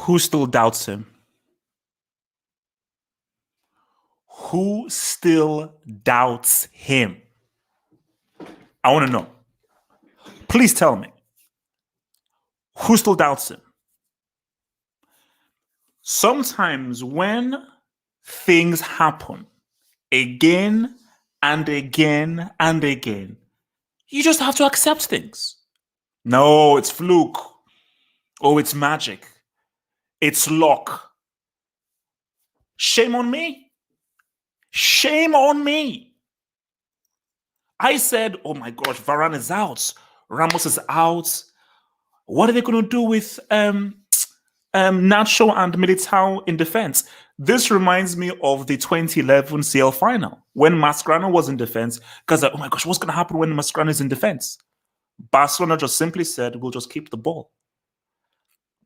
Who still doubts him? Who still doubts him? I want to know. Please tell me. Who still doubts him? Sometimes when things happen again and again and again, you just have to accept things. No, it's fluke. Oh, it's magic. It's luck. Shame on me. Shame on me. I said, oh my gosh, Varane is out. Ramos is out. What are they going to do with Nacho and Militao in defense? This reminds me of the 2011 CL final when Mascherano was in defense. Because, oh my gosh, what's going to happen when Mascherano is in defense? Barcelona just simply said, we'll just keep the ball.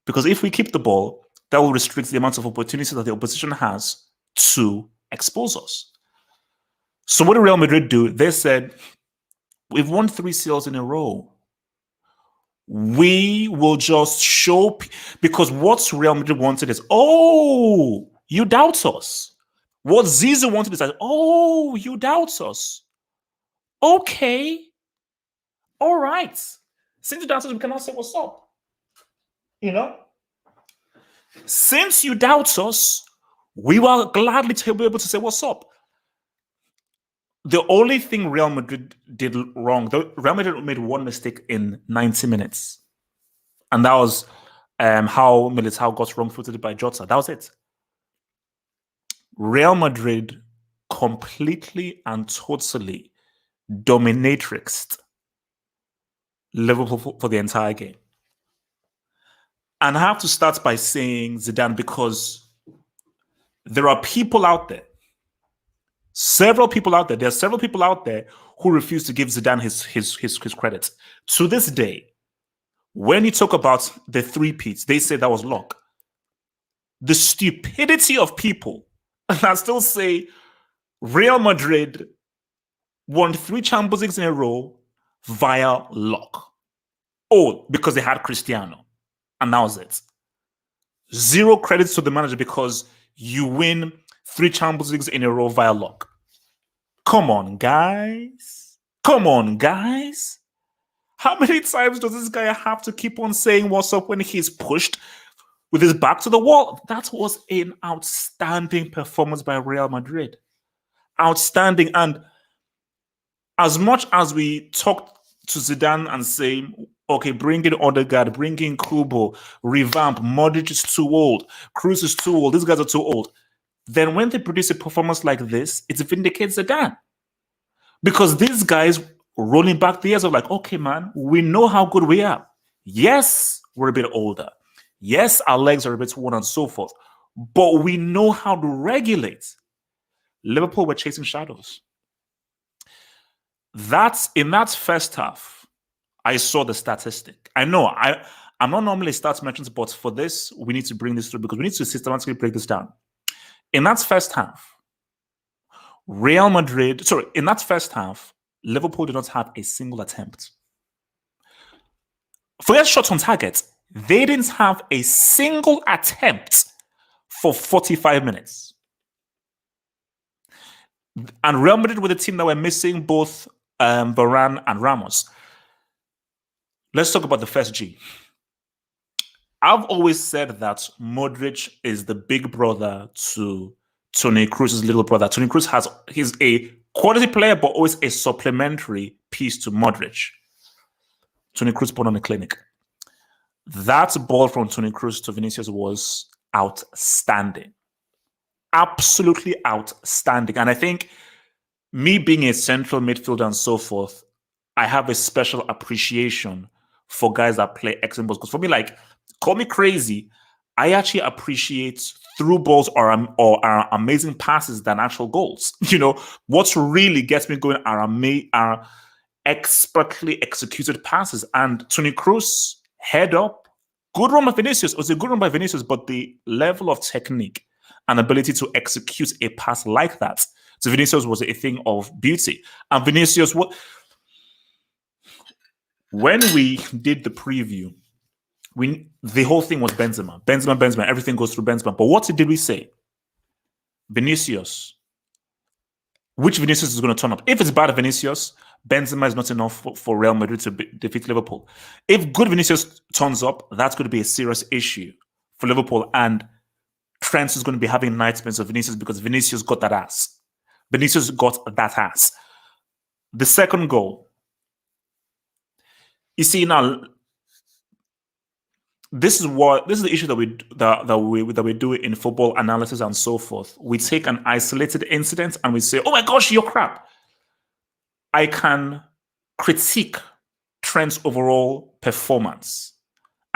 Because if we keep the ball, that will restrict the amount of opportunities that the opposition has to expose us. So what did Real Madrid do? They said, we've won 3 CLs in a row. We will just show, because what Real Madrid wanted is, oh, you doubt us. What Zizou wanted is, oh, you doubt us. Okay. All right. Since you doubt us, we cannot say what's up. You know? Since you doubt us, we will gladly be able to say what's up. The only thing Real Madrid did wrong, Real Madrid made one mistake in 90 minutes. And that was how Militao got wrong-footed by Jota. That was it. Real Madrid completely and totally dominatrixed Liverpool for the entire game. And I have to start by saying Zidane, because there are people out there, several people out there, there are several people out there who refuse to give Zidane his credit. To this day, when you talk about the three-peats, they say that was luck. The stupidity of people that still say Real Madrid won 3 Champions Leagues in a row via luck. Oh, because they had Cristiano. And that was it. Zero credits to the manager because you win 3 Champions Leagues in a row via luck. Come on, guys. Come on, guys. How many times does this guy have to keep on saying what's up when he's pushed with his back to the wall? That was an outstanding performance by Real Madrid. Outstanding. And as much as we talk to Zidane and say, okay, bring in Odegaard, bring in Kubo, revamp, Modric is too old, Cruz is too old, these guys are too old. Then when they produce a performance like this, it vindicates Zidane. Because these guys rolling back the years of like, okay, man, we know how good we are. Yes, we're a bit older. Yes, our legs are a bit worn and so forth. But we know how to regulate. Liverpool were chasing shadows. That's in that first half, I saw the statistic. I know I'm not normally a stats merchant, but for this, we need to bring this through because we need to systematically break this down. In that first half, Liverpool did not have a single attempt. Forget shots on target. They didn't have a single attempt for 45 minutes. And Real Madrid were the team that were missing both Varane and Ramos. Let's talk about the first G. I've always said that Modric is the big brother to Toni Kroos's little brother. Toni Kroos he's a quality player, but always a supplementary piece to Modric. Toni Kroos put on a clinic. That ball from Toni Kroos to Vinicius was outstanding. Absolutely outstanding. And I think me being a central midfielder and so forth, I have a special appreciation for guys that play excellent balls. Because for me, like, call me crazy, I actually appreciate through balls or amazing passes than actual goals. You know, what really gets me going are expertly executed passes. And Toni Kroos, head up, good run by Vinicius. It was a good run by Vinicius, but the level of technique and ability to execute a pass like that to Vinicius was a thing of beauty. And Vinicius, when we did the preview The whole thing was Benzema. Benzema. Everything goes through Benzema. But what did we say? Vinicius. Which Vinicius is going to turn up? If it's bad Vinicius, Benzema is not enough for Real Madrid to defeat Liverpool. If good Vinicius turns up, that's going to be a serious issue for Liverpool. And Trent is going to be having nightmares of Vinicius because Vinicius got that ass. Vinicius got that ass. The second goal. You see now, this is the issue that we do in football analysis and so forth. We take an isolated incident and we say, "Oh my gosh, you're crap." I can critique Trent's overall performance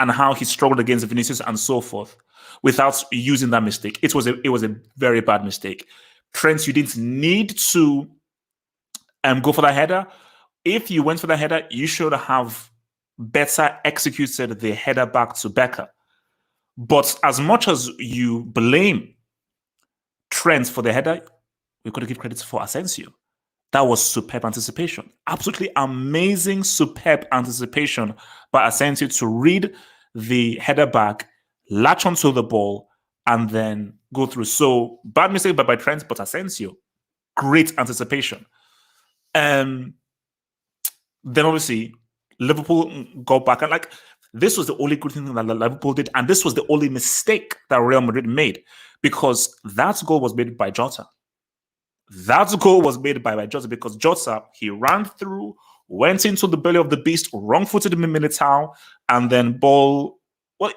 and how he struggled against Vinicius and so forth without using that mistake. It was a very bad mistake. Trent, you didn't need to go for that header. If you went for the header, you should have better executed the header back to Becker. But as much as you blame Trent for the header, we've got to give credit for Asensio. That was superb anticipation. Absolutely amazing, superb anticipation by Asensio to read the header back, latch onto the ball, and then go through. So, bad mistake by Trent, but Asensio, great anticipation. Then obviously, Liverpool got back. And this was the only good thing that Liverpool did. And this was the only mistake that Real Madrid made because that goal was made by Jota. That goal was made by Jota because Jota, he ran through, went into the belly of the beast, wrong-footed Militao, and then ball. Well,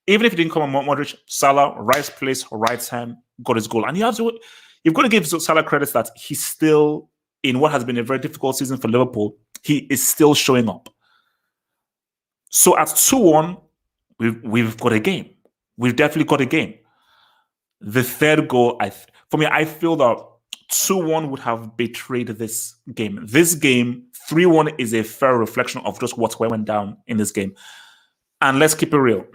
even if he didn't come on Modric, Salah, right place, right time, got his goal. And you've got to give Salah credit that he's still, in what has been a very difficult season for Liverpool, he is still showing up. So at 2-1, we've got a game. We've definitely got a game. The third goal, for me, I feel that 2-1 would have betrayed this game. This game, 3-1 is a fair reflection of just what went down in this game. And let's keep it real.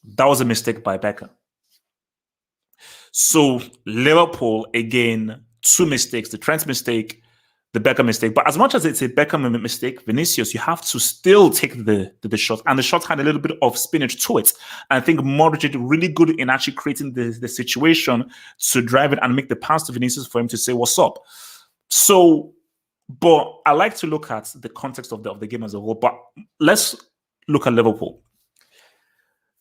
That was a mistake by Becker. So Liverpool, again, two mistakes, the Trent mistake, the Becker mistake. But as much as it's a Becker mistake, Vinicius, you have to still take the shot. And the shot had a little bit of spinach to it. And I think Modric did really good in actually creating the situation to drive it and make the pass to Vinicius for him to say, "What's up?" So, but I like to look at the context of the game as a whole. But let's look at Liverpool.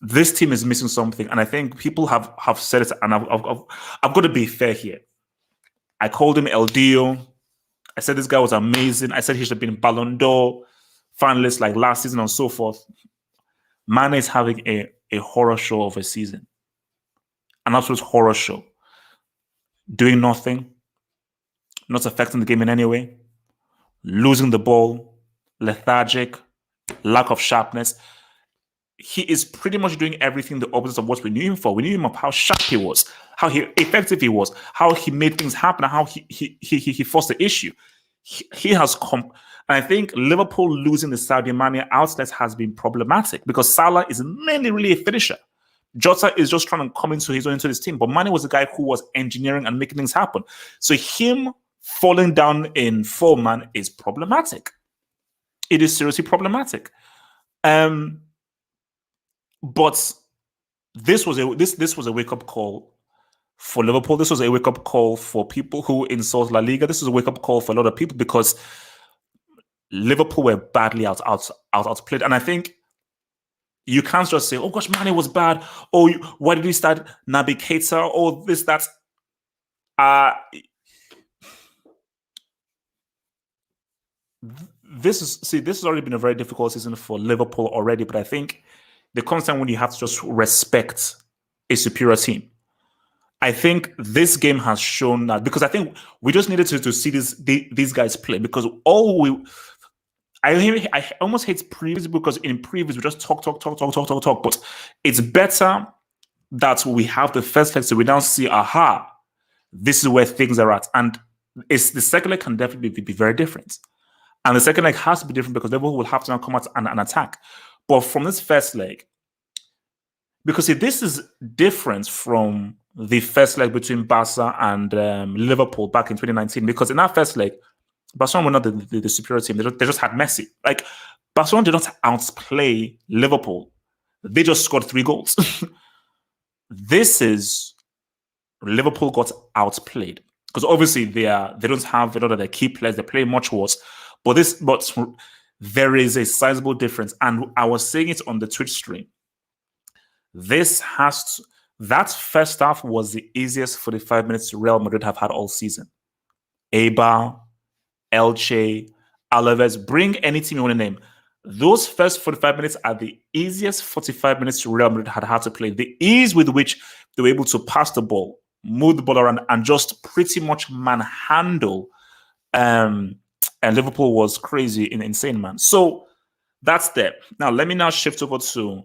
This team is missing something. And I think people have said it. And I've got to be fair here. I called him El Dio. I said this guy was amazing. I said he should have been Ballon d'Or finalist like last season and so forth. Mane is having a horror show of a season. An absolute horror show. Doing nothing. Not affecting the game in any way. Losing the ball. Lethargic. Lack of sharpness. He is pretty much doing everything the opposite of what we knew him for. We knew him of how sharp he was, how effective he was, how he made things happen, how he forced the issue. He has come, and I think Liverpool losing the Saudi Mane outlet has been problematic because Salah is mainly really a finisher. Jota is just trying to come into his team, but Mane was the guy who was engineering and making things happen. So him falling down in form, man, is problematic. It is seriously problematic. But this was a wake-up call for Liverpool. This was a wake-up call for people who insult La Liga. This was a wake-up call for a lot of people because Liverpool were badly outplayed. And I think you can't just say, "Oh gosh, Mane was bad. Oh, why did we start Naby Keita? Oh, this, that." This has already been a very difficult season for Liverpool already, but I think the constant when you have to just respect a superior team. I think this game has shown that because I think we just needed to see these guys play because I almost hate previews because in previews we just talk. But it's better that we have the first leg so we now see, this is where things are at. And the second leg can definitely be very different. And the second leg has to be different because Liverpool will have to now come out and attack. But from this first leg, because this is different from the first leg between Barca and Liverpool back in 2019, because in that first leg, Barcelona were not the superior team. They just had Messi. Like, Barcelona did not outplay Liverpool They just scored 3 goals. This is Liverpool got outplayed because obviously they don't have a lot of their key players. They play much worse, but there is a sizable difference. And I was saying it on the Twitch stream. That first half was the easiest 45 minutes Real Madrid have had all season. Eibar, Elche, Alaves, bring any team you want to name. Those first 45 minutes are the easiest 45 minutes Real Madrid had to play. The ease with which they were able to pass the ball, move the ball around, and just pretty much manhandle. And Liverpool was crazy and insane, man. So that's there. Now, let me now shift over to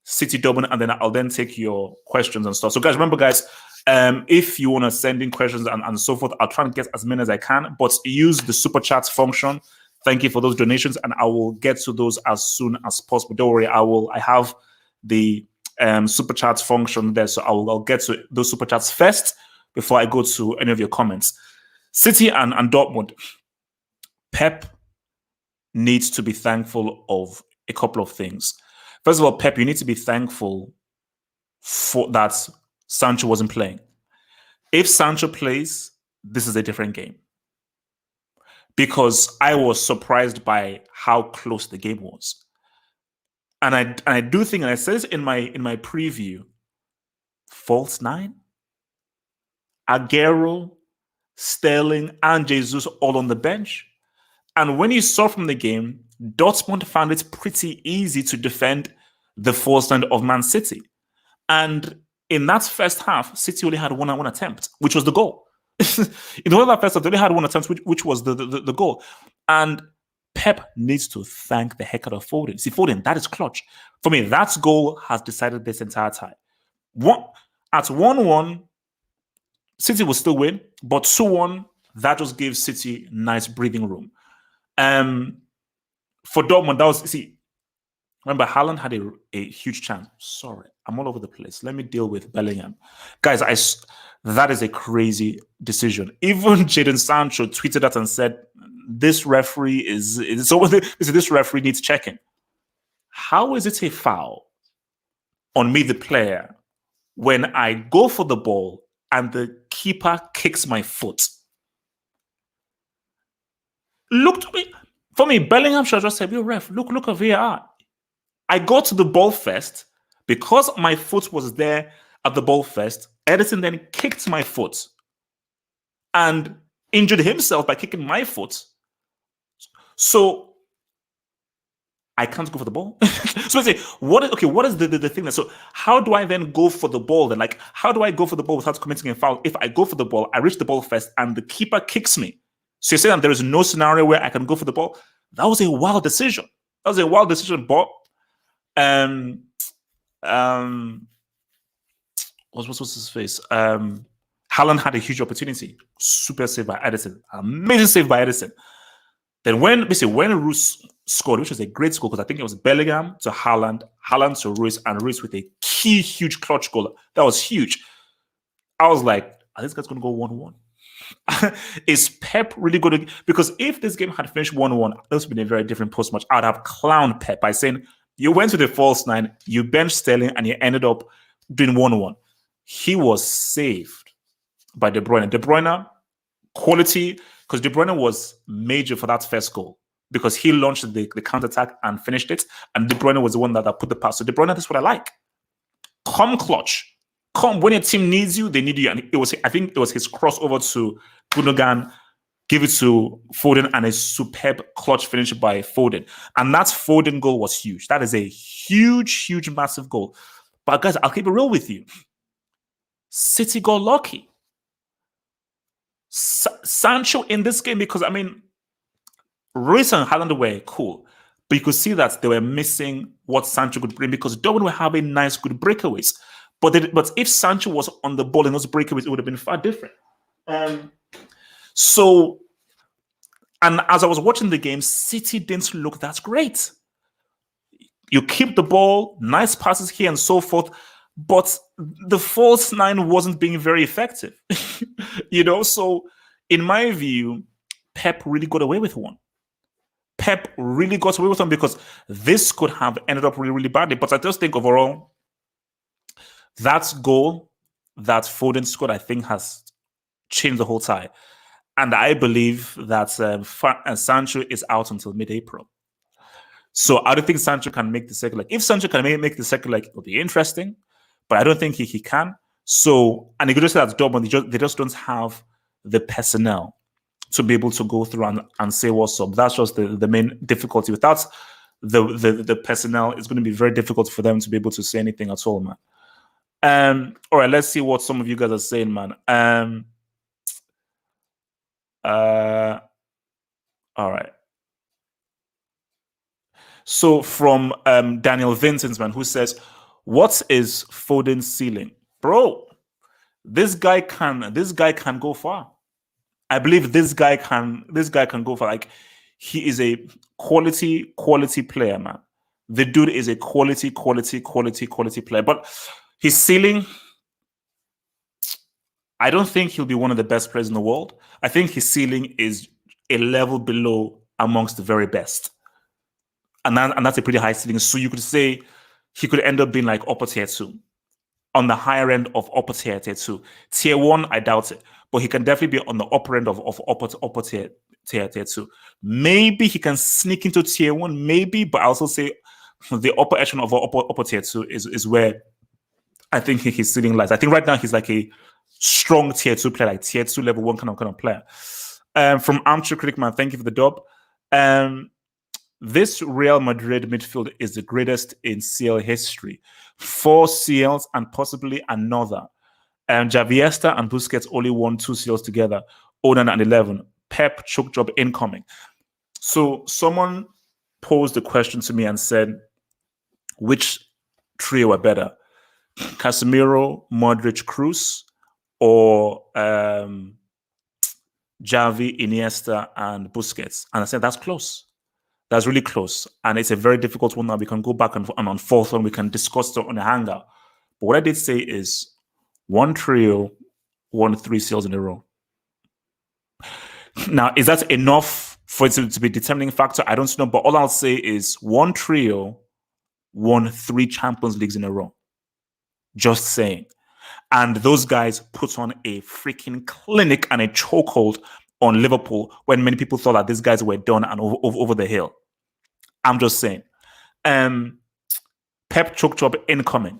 City Dortmund, and then I'll then take your questions and stuff. So, guys, remember, guys, if you want to send in questions and so forth, I'll try and get as many as I can, but use the super chat function. Thank you for those donations, and I will get to those as soon as possible. Don't worry, I have the super chats function there, so I'll get to those super chats first before I go to any of your comments. City and Dortmund. Pep needs to be thankful of a couple of things. First of all, Pep, you need to be thankful for that Sancho wasn't playing. If Sancho plays, this is a different game. Because I was surprised by how close the game was. And I do think, and I said this in my preview, false 9, Aguero, Sterling, and Jesus all on the bench. And when you saw from the game, Dortmund found it pretty easy to defend the false 9 of Man City. And in that first half, City only had one attempt, which was the goal. In the whole first half, they only had one attempt, which was the goal. And Pep needs to thank the heck out of Foden. See, Foden, that is clutch. For me, that goal has decided this entire tie. At 1-1, City will still win, but 2-1, that just gives City nice breathing room. For Dortmund, that was, remember, Haaland had a huge chance. Sorry, I'm all over the place. Let me deal with Bellingham. Guys, that is a crazy decision. Even Jadon Sancho tweeted that and said, this referee this referee needs checking. How is it a foul on me, the player, when I go for the ball and the keeper kicks my foot? Look to me. For me, Bellingham should just say, yo, ref, look at VAR. I got to the ball first. Because my foot was there at the ball first, Edison then kicked my foot and injured himself by kicking my foot. So I can't go for the ball. So I say, what is the thing? So how do I then go for the ball then? Like, how do I go for the ball without committing a foul? If I go for the ball, I reach the ball first and the keeper kicks me. So you're saying that there is no scenario where I can go for the ball? That was a wild decision. But what's his face? Haaland had a huge opportunity. Super save by Edison. Amazing save by Edison. Then when Ruiz scored, which was a great score, because I think it was Bellingham to Haaland, Haaland to Ruiz, and Ruiz with a key, huge clutch goal. That was huge. I was like, are these guys going to go 1-1? Is Pep really good? Because if this game had finished 1-1, this would have been a very different post-match. I would have clowned Pep by saying, you went to the false 9, you benched Sterling, and you ended up doing 1-1. He was saved by De Bruyne. De Bruyne, quality, because De Bruyne was major for that first goal because he launched the counter-attack and finished it, and De Bruyne was the one that put the pass. So De Bruyne, that's what I like. Come clutch. Come when your team needs you, they need you. And I think it was his crossover to Gundogan, give it to Foden, and a superb clutch finish by Foden. And that Foden goal was huge. That is a huge, huge, massive goal. But guys, I'll keep it real with you. City got lucky. Sancho in this game, because, I mean, Ruiz and Haaland were cool. But you could see that they were missing what Sancho could bring because Dortmund were having nice, good breakaways. But if Sancho was on the ball in those breakaways, it would have been far different. So, and as I was watching the game, City didn't look that great. You keep the ball, nice passes here and so forth, but the false 9 wasn't being very effective. So in my view, Pep really got away with one. Pep really got away with them because this could have ended up really, really badly. But I just think overall, that goal that Foden scored, I think, has changed the whole tie. And I believe that Sancho is out until mid-April. So I don't think Sancho can make the second leg. If Sancho can make the second leg, it'll be interesting. But I don't think he can. So, and you could just say that's Dortmund. They just don't have the personnel to be able to go through and say what's up. That's just the main difficulty. Without the personnel, it's going to be very difficult for them to be able to say anything at all, man. All right, let's see what some of you guys are saying, man. All right. So from Daniel Vincent, man, who says, "What is Foden's ceiling, bro? This guy can go far. I believe this guy can go far. Like, he is a quality player, man. The dude is a quality player. But his ceiling, I don't think he'll be one of the best players in the world. I think his ceiling is a level below amongst the very best. And that's a pretty high ceiling. So you could say he could end up being like upper tier 2, on the higher end of upper tier 2. Tier 1, I doubt it, but he can definitely be on the upper end of upper tier 2. Maybe he can sneak into tier 1, maybe, but I also say the upper echelon of upper tier 2 is where I think his ceiling lies. I think right now he's like a strong tier 2 player, like tier 2 level 1 kind of player. From Armchair Critic Man, thank you for the dub. This Real Madrid midfield is the greatest in CL history. 4 CLs and possibly another. Javiesta and Busquets only won 2 CLs together. 09 and 11. Pep choke job incoming. So someone posed the question to me and said, which trio are better? Casemiro, Modric, Cruz, or Javi, Iniesta, and Busquets? And I said, that's close. That's really close. And it's a very difficult one that we can go back and on fourth one. We can discuss it on a hangout. But what I did say is one trio won 3 CLs in a row. Now, is that enough for it to be a determining factor? I don't know. But all I'll say is one trio won 3 Champions Leagues in a row. Just saying. And those guys put on a freaking clinic and a chokehold on Liverpool when many people thought that these guys were done and over the hill. I'm just saying. Pep choke job incoming.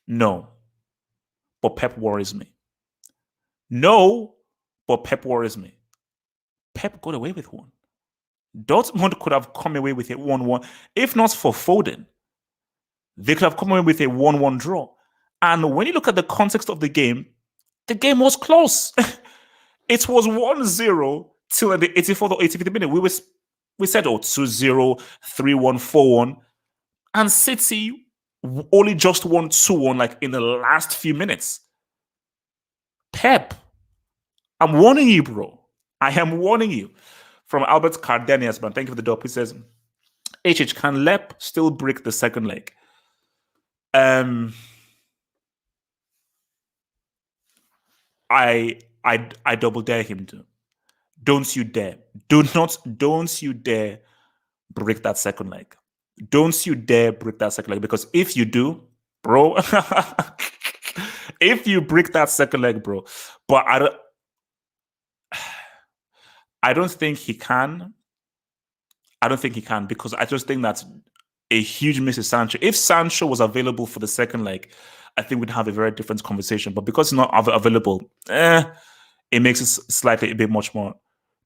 No. But Pep worries me. No. But Pep worries me. Pep got away with one. Dortmund could have come away with a 1-1. If not for Foden, they could have come away with a 1-1 draw. And when you look at the context of the game was close. It was 1-0 till the 84th or 85th minute. We said, 2-0, 3-1, 4-1. And City only just won 2-1 like in the last few minutes. Pep, I'm warning you, bro. I am warning you. From Albert Cardenias, man. Thank you for the dope. He says, HH, can Lep still break the second leg? I double dare him to. Don't you dare. Don't you dare break that second leg. Don't you dare break that second leg, because if you do, bro, if you break that second leg, bro, but I don't think he can. I don't think he can, because I just think that's a huge miss is Sancho. If Sancho was available for the second leg, I think we'd have a very different conversation. But because he's not available, it makes it slightly a bit much more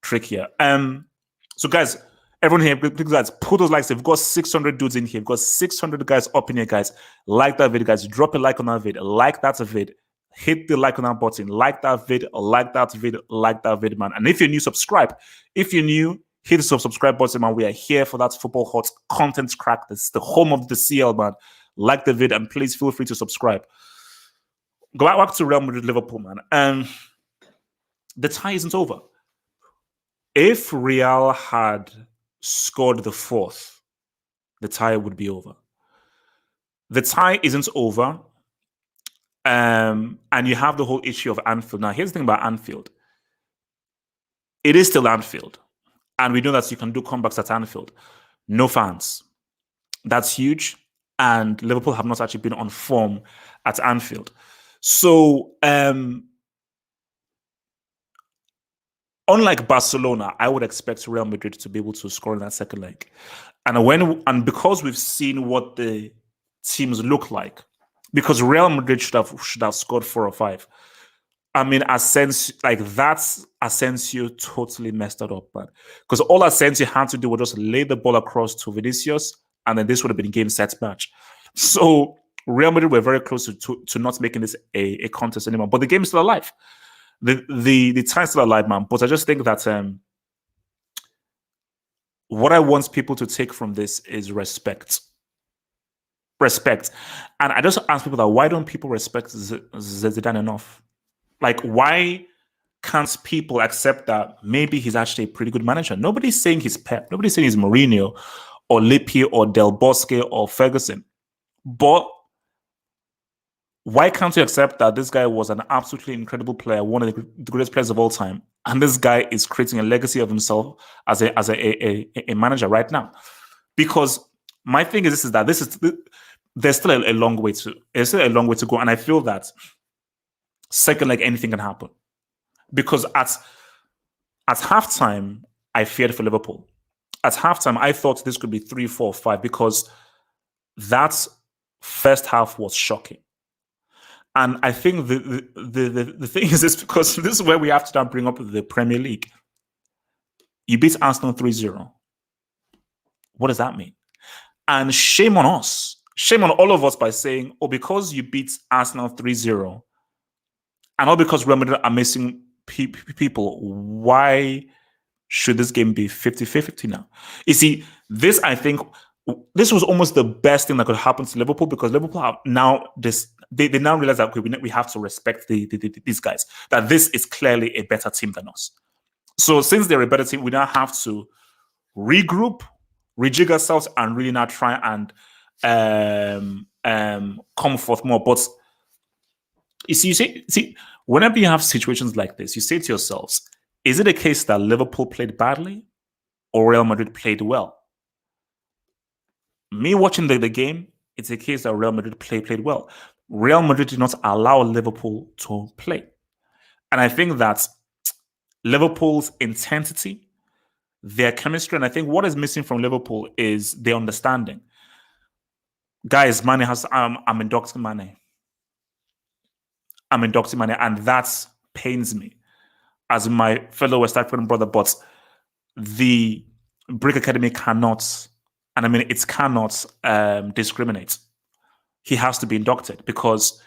trickier. So guys, everyone here, please guys, put those likes. We've got 600 dudes in here. We've got 600 guys up in here, guys. Like that video, guys. Drop a like on that video. Like that video. Hit the like on that button. Like that video. Like that video. Like that video, man. And if you're new, subscribe. If you're new, hit the subscribe button, man. We are here for that Football Hot content crack. This is the home of the CL, man. Like the video and please feel free to subscribe. Go back to Real Madrid, Liverpool, man. The tie isn't over. If Real had scored the 4th, the tie would be over. The tie isn't over. And you have the whole issue of Anfield. Now, here's the thing about Anfield. it is still Anfield. And we know that you can do comebacks at Anfield. No fans. That's huge. And Liverpool have not actually been on form at Anfield. So, unlike Barcelona, I would expect Real Madrid to be able to score in that second leg. And because we've seen what the teams look like, because Real Madrid should have scored 4 or 5. I mean, Asensio totally messed it up, man. Because all Asensio had to do was just lay the ball across to Vinicius, and then this would have been game set match. So Real Madrid were very close to not making this a contest anymore. But the game is still alive. The time's still alive, man. But I just think that what I want people to take from this is respect. Respect. And I just ask people that why don't people respect Zidane enough? Like, why can't people accept that maybe he's actually a pretty good manager? Nobody's saying he's Pep. Nobody's saying he's Mourinho or Lippi or Del Bosque or Ferguson. But why can't you accept that this guy was an absolutely incredible player, one of the greatest players of all time, and this guy is creating a legacy of himself as a manager right now? Because my thing is that there's still a long way to go, and I feel that second leg anything can happen. Because at halftime, I feared for Liverpool. At halftime, I thought this could be 3, 4, 5 because that first half was shocking. And I think the thing is this, because this is where we have to now bring up the Premier League. You beat Arsenal 3-0. What does that mean? And shame on us. Shame on all of us by saying, oh, because you beat Arsenal 3-0, and all because Real Madrid are missing people, why should this game be 50-50 now? You see, I think this was almost the best thing that could happen to Liverpool, because Liverpool have now they now realize that we have to respect these guys, that this is clearly a better team than us. So since they're a better team, we now have to regroup, rejig ourselves, and really now try and come forth more. But you see, whenever you have situations like this, you say to yourselves, is it a case that Liverpool played badly or Real Madrid played well? Me watching the game, it's a case that Real Madrid played well. Real Madrid did not allow Liverpool to play. And I think that Liverpool's intensity, their chemistry, and I think what is missing from Liverpool is their understanding. Guys, Mane has, I'm inducting Mane. And that pains me as my fellow West African brother, but the Brick Academy cannot, and I mean, it cannot discriminate. He has to be inducted because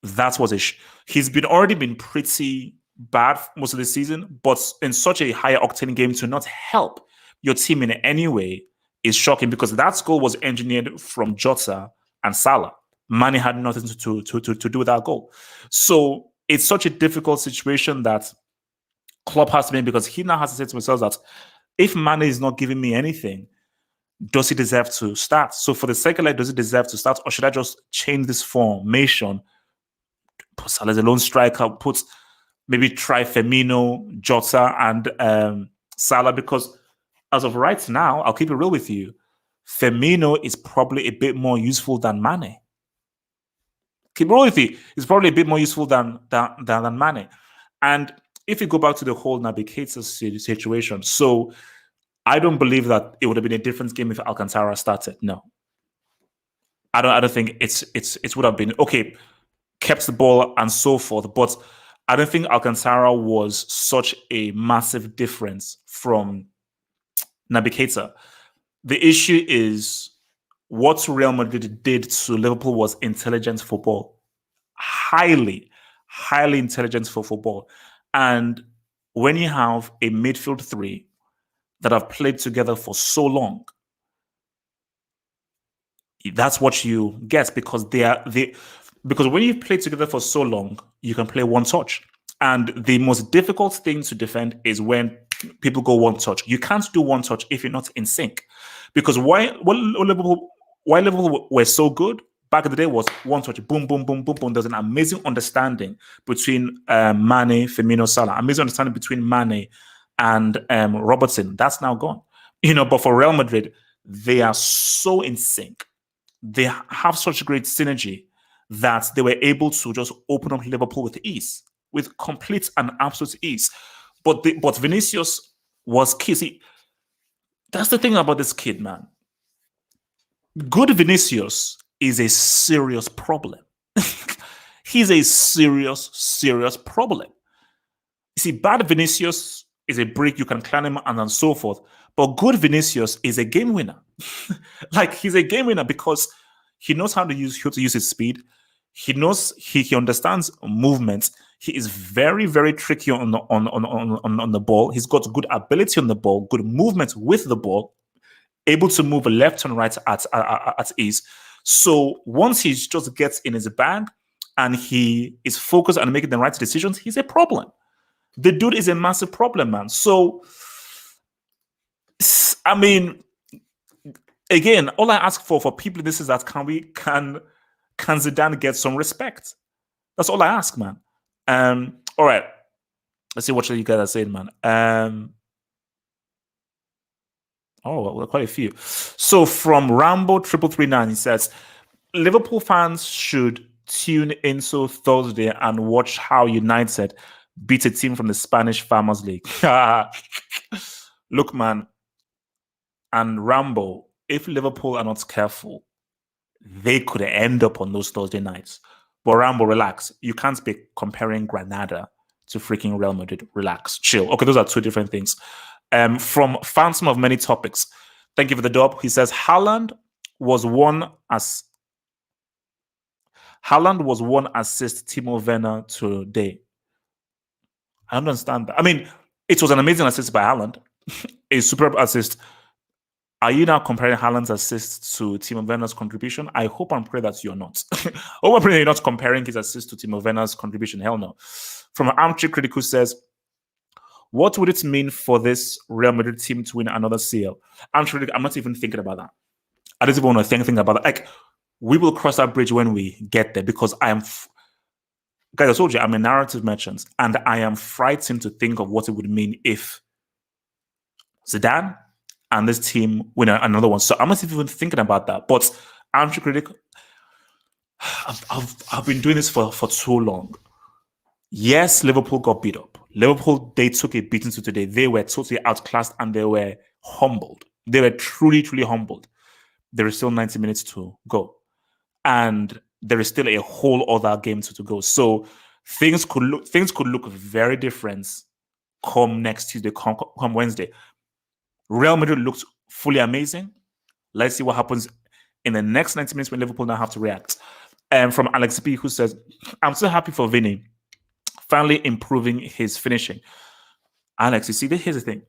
that's what he's already been pretty bad most of the season, but in such a higher octane game to not help your team in any way is shocking, because that goal was engineered from Jota and Salah. Mane had nothing to do with that goal. So it's such a difficult situation that Klopp has to be in, because he now has to say to himself that if Mane is not giving me anything, does he deserve to start? So for the second leg, does he deserve to start, or should I just change this formation? Put Salah as a lone striker, maybe try Firmino, Jota, and Salah, because as of right now, I'll keep it real with you, Firmino is probably a bit more useful than Mane. Keep it real with you, he's probably a bit more useful than Mane. And if you go back to the whole Naby Keita situation, so I don't believe that it would have been a different game if Alcantara started. No, I don't think it would have been okay, kept the ball and so forth, but I don't think Alcantara was such a massive difference from Naby Keita. The issue is what Real Madrid did to Liverpool was intelligent football, highly intelligent for football. And when you have a midfield three that have played together for so long, that's what you get, because because when you've played together for so long, you can play one touch. And the most difficult thing to defend is when people go one touch. You can't do one touch if you're not in sync. Because why Liverpool were so good back in the day was one touch, boom, boom, boom, boom, boom. There's an amazing understanding between Mane, Firmino, Salah. Amazing understanding between Mane and Robertson. That's now gone. But for Real Madrid, they are so in sync. They have such great synergy that they were able to just open up Liverpool with ease, with complete and absolute ease. But Vinicius was key. See, that's the thing about this kid, man. Good Vinicius is a serious problem. He's a serious problem. You see, bad Vinicius is a brick you can climb and so forth. But good Vinicius is a game winner. Like, he's a game winner because he knows how to use his speed. He knows he understands movement. He is very, very tricky on the ball. He's got good ability on the ball, good movement with the ball, able to move left and right at ease. So once he just gets in his bag and he is focused on making the right decisions, he's a problem. The dude is a massive problem, man. So, I mean, again, all I ask for people this is that can Zidane get some respect? That's all I ask, man. All right. Let's see what you guys are saying, man. Well, quite a few. So from Rambo 3339, he says, Liverpool fans should tune in so Thursday and watch how United beat a team from the Spanish Farmers League. Look, man, and Rambo, if Liverpool are not careful, they could end up on those Thursday nights. But Rambo, relax. You can't be comparing Granada to freaking Real Madrid. Relax, chill. Okay, those are two different things. From Phantom of Many Topics, thank you for the dub. He says Haaland was one assist Timo Werner today. I don't understand that. I mean, it was an amazing assist by Haaland, a superb assist. Are you now comparing Haaland's assist to Timo Werner's contribution? I hope and pray that you're not. I hope and pray that you're not comparing his assist to Timo Werner's contribution. Hell no. From Armchair Critic, who says, what would it mean for this Real Madrid team to win another CL? I'm not even thinking about that. I don't even want to think about that. Like, we will cross that bridge when we get there because I am, guys, I told you, I'm a narrative merchant and I am frightened to think of what it would mean if Zidane and this team win another one. So I'm not even thinking about that. But I'm critic. I've been doing this for too long. Yes, Liverpool got beat up. Liverpool, they took a beating to today. They were totally outclassed and they were humbled. They were truly, truly humbled. There is still 90 minutes to go. And there is still a whole other game to go. So things could look very different come next Tuesday, come Wednesday. Real Madrid looked fully amazing. Let's see what happens in the next 90 minutes when Liverpool now have to react. From Alex B, who says, I'm so happy for Vinny finally improving his finishing. Alex, you see, here's the thing.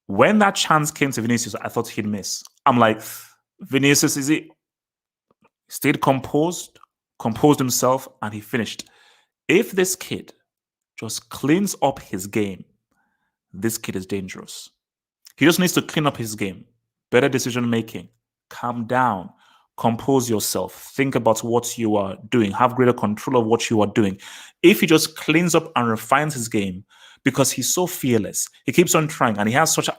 When that chance came to Vinicius, I thought he'd miss. I'm like, Vinicius, is he stayed composed himself, and he finished. If this kid just cleans up his game, this kid is dangerous. He just needs to clean up his game. Better decision making. Calm down. Compose yourself. Think about what you are doing. Have greater control of what you are doing. If he just cleans up and refines his game, because he's so fearless, he keeps on trying and he has such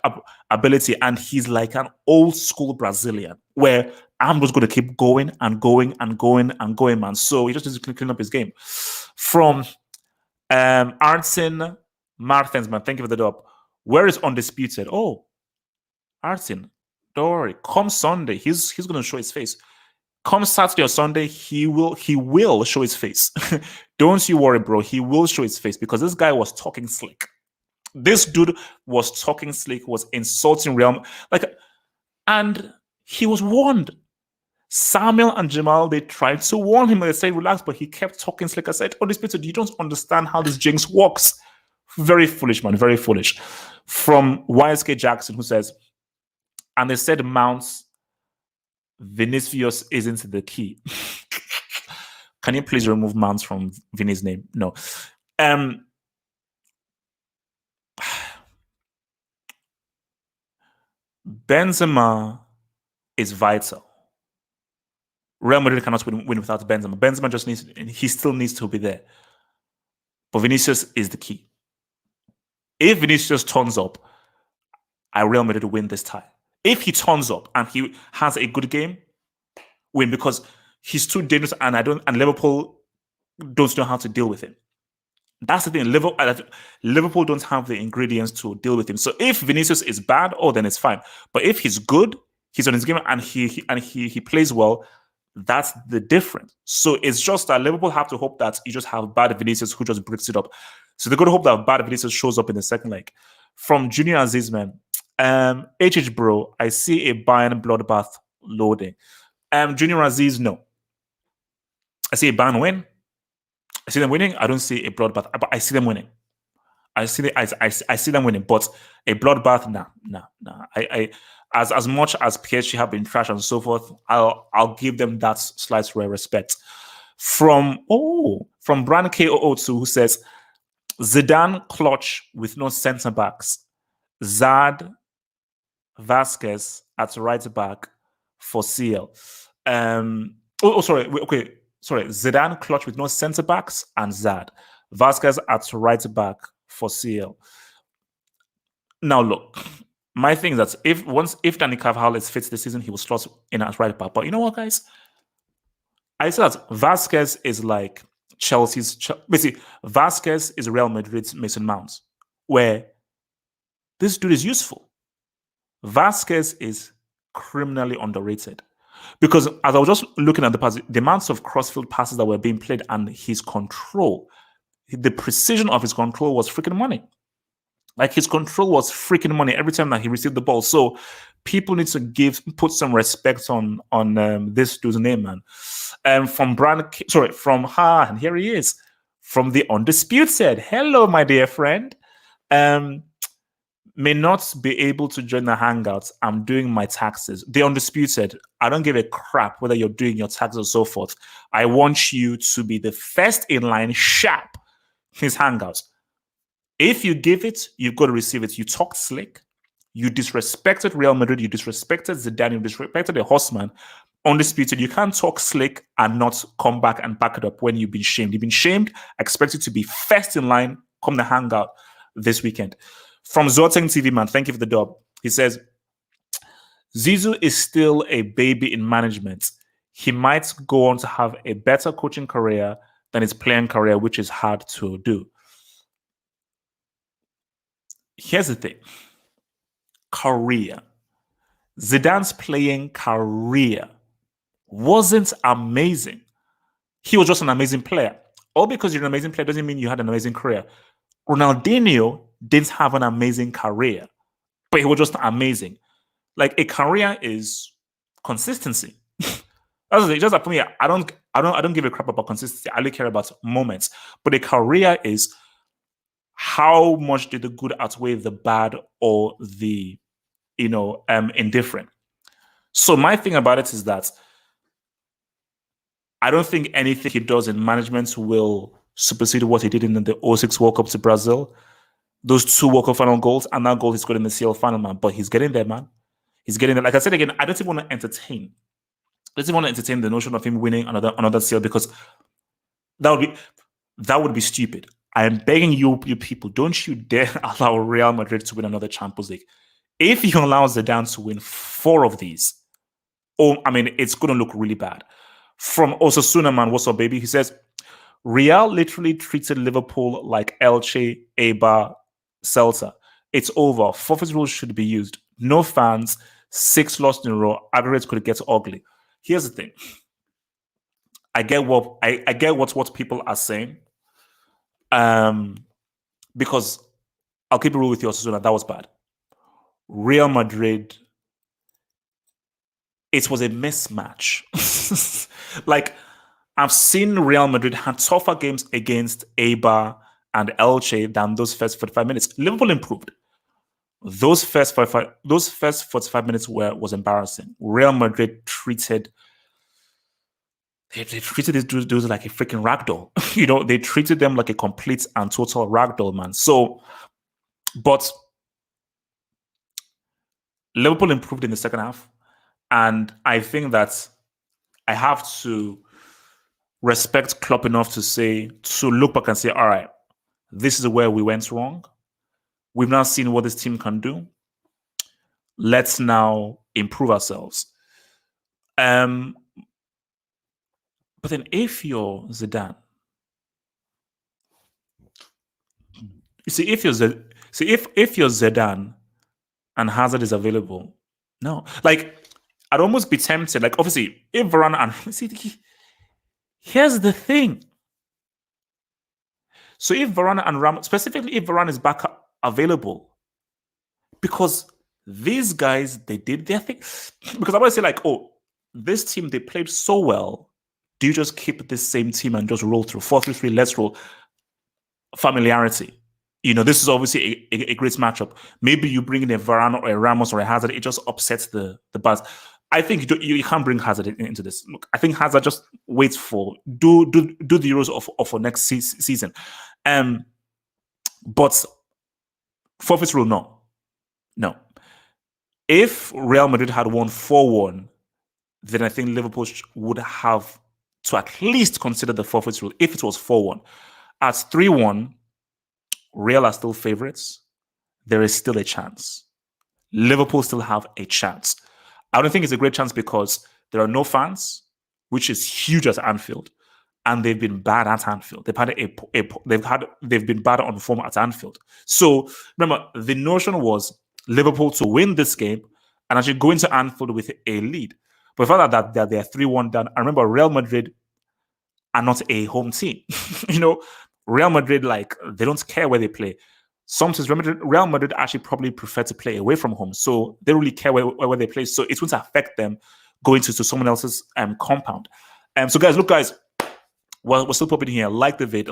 ability, and he's like an old school Brazilian where I'm just going to keep going and going and going and going, man. So he just needs to clean up his game. From Artin Martens, man, thank you for the dub. Where is Undisputed? Oh, Artin, don't worry. Come Sunday, he's going to show his face. Come Saturday or Sunday, he will show his face. Don't you worry, bro. He will show his face because this guy was talking slick. This dude was talking slick, was insulting Real, and he was warned. Samuel and Jamal, they tried to warn him and they said, relax, but he kept talking slick. I said, Undisputed, you don't understand how this jinx works. Very foolish, man. Very foolish. From YSK Jackson, who says, and they said Mounts Vinicius isn't the key. Can you please remove Mounts from Vinny's name? No. Benzema is vital. Real Madrid cannot win without Benzema. Benzema still needs to be there. But Vinicius is the key. If Vinicius turns up, I Real Madrid win this tie. If he turns up and he has a good game, win, because he's too dangerous, and Liverpool don't know how to deal with him. That's the thing. Liverpool don't have the ingredients to deal with him. So if Vinicius is bad, then it's fine. But if he's good, he's on his game, and he plays well, that's the difference. So it's just that Liverpool have to hope that you just have bad Vinicius who just breaks it up. So they're going to hope that bad Vinicius shows up in the second leg. From Junior Aziz, man, bro, I see a Bayern bloodbath loading. Junior Aziz, no. I see a Bayern win. I see them winning. I don't see a bloodbath, but I see them winning. I see them winning, but a bloodbath, nah. I as much as PSG have been trash and so forth, I'll give them that slight respect. From Brand K002, who says Zidane clutch with no centre backs, Zad Vasquez at right back for CL. Sorry. Zidane clutch with no centre backs and Zad Vasquez at right back for CL. Now look, my thing is that if Dani Carvajal is fit this season, he will slot in at right back. But you know what, guys? I said that Vasquez is like basically Vasquez is Real Madrid's Mason Mount, where this dude is useful. Vasquez is criminally underrated. Because as I was just looking at the amounts of crossfield passes that were being played and his control, the precision of his control was freaking money. Like, his control was freaking money every time that he received the ball. So people need to put some respect on this dude's name, man. And and here he is, from the Undisputed. Hello, my dear friend. May not be able to join the hangouts. I'm doing my taxes. The Undisputed, I don't give a crap whether you're doing your taxes or so forth. I want you to be the first in line, sharp, his hangouts. If you give it, you've got to receive it. You talked slick. You disrespected Real Madrid. You disrespected Zidane. You disrespected the horseman. Undisputed, you can't talk slick and not come back and back it up when you've been shamed. You've been shamed. I expect you to be first in line. Come the hangout this weekend. From Zorteng TV, man, thank you for the dub. He says, Zizou is still a baby in management. He might go on to have a better coaching career than his playing career, which is hard to do. Here's the thing. Career. Zidane's playing career wasn't amazing. He was just an amazing player. All because you're an amazing player doesn't mean you had an amazing career. Ronaldinho didn't have an amazing career, but he was just amazing. Like, a career is consistency. That's the thing. Just like for me, I don't give a crap about consistency. I only care about moments. But a career is how much did the good outweigh the bad or the indifferent. So my thing about it is that I don't think anything he does in management will supersede what he did in the 06 World Cup to Brazil. Those 2 World Cup final goals, and that goal he scored in the CL final, man. But he's getting there, man. He's getting there. Like I said again, I don't even want to entertain. I don't even want to entertain the notion of him winning another CL, because that would be stupid. I am begging you people, don't you dare allow Real Madrid to win another Champions League. If you allow Zidane to win 4 of these, it's going to look really bad. From Osasuna, man, what's up, baby? He says, Real literally treated Liverpool like Elche, Eibar, Celta. It's over. Forfeit rules should be used. No fans. 6 lost in a row. Aggregates could get ugly. Here's the thing. I get what people are saying. Because I'll keep it real with you, Osasuna. That was bad. Real Madrid, it was a mismatch. Like, I've seen Real Madrid had tougher games against Eibar and Elche than those first 45 minutes. Liverpool improved. Those first 45 minutes was embarrassing. Real Madrid treated these dudes like a freaking ragdoll. They treated them like a complete and total ragdoll, man. So, but Liverpool improved in the second half, and I think that I have to respect Klopp enough to look back and say, all right, this is where we went wrong. We've now seen what this team can do. Let's now improve ourselves. But then if you're Zidane, you see, if you're Zidane and Hazard is available, no, like I'd almost be tempted. Like obviously, if Varane and here's the thing. So if Varane and Ramos, specifically if Varane is back available, because these guys, they did their thing. Because I want to say like, oh, this team, they played so well. Do you just keep this same team and just roll through 4-3-3? Let's roll. Familiarity. This is obviously a great matchup. Maybe you bring in a Varane or a Ramos or a Hazard, it just upsets the buzz. I think you can't bring Hazard into this. Look, I think Hazard just waits for do the Euros for next season. But forfeit rule, no. If Real Madrid had won 4-1, then I think Liverpool would have to at least consider the forfeit rule if it was 4-1. At 3-1, Real are still favorites. There is still a chance. Liverpool still have a chance. I don't think it's a great chance because there are no fans, which is huge at Anfield, and they've been bad at Anfield. They've been bad on form at Anfield. So remember, the notion was Liverpool to win this game and actually go into Anfield with a lead. But for that they're 3-1 down. I remember Real Madrid are not a home team. Real Madrid, like, they don't care where they play. Sometimes Real Madrid actually probably prefer to play away from home. So they don't really care where they play. So it's going to affect them going to someone else's compound. So guys, look, guys, we're still popping here. Like the vid,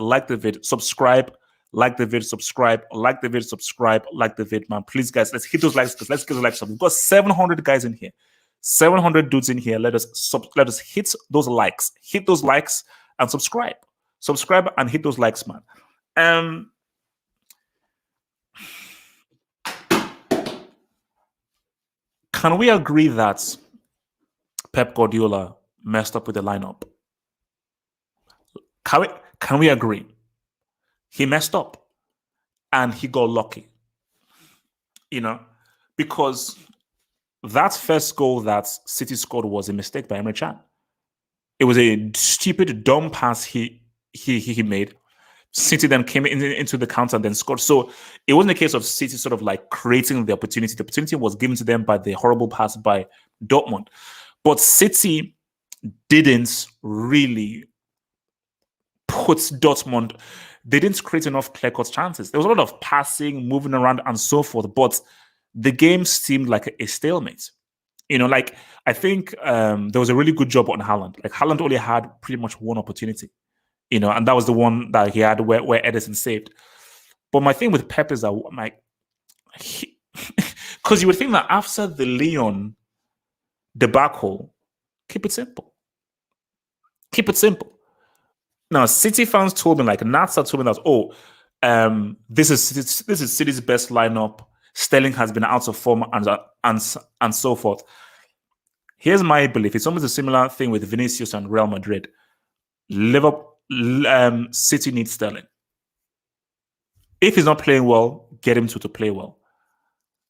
subscribe, like the vid, subscribe, like the vid, subscribe, like the vid, man. Please, guys, let's hit those likes because let's get the likes up. We've got 700 guys in here. 700 dudes in here. Let us hit those likes. Hit those likes and subscribe. Subscribe and hit those likes, man. Can we agree that Pep Guardiola messed up with the lineup? Can we agree? He messed up and he got lucky. Because that first goal that City scored was a mistake by Emre Can. It was a stupid, dumb pass he made. City then came into the counter and then scored. So it wasn't a case of City sort of like creating the opportunity. The opportunity was given to them by the horrible pass by Dortmund. But City didn't really put Dortmund, they didn't create enough clear-cut chances. There was a lot of passing, moving around and so forth, but the game seemed like a stalemate. I think there was a really good job on Haaland. Like Haaland only had pretty much one opportunity. And that was the one that he had where Edison saved. But my thing with Pep is that, because you would think that after the Lyon debacle, keep it simple. Keep it simple. Now, City fans told me, like Nats told me that, this is City's best lineup. Sterling has been out of form and so forth. Here's my belief. It's almost a similar thing with Vinicius and Real Madrid. City needs Sterling. If he's not playing well, get him to play well.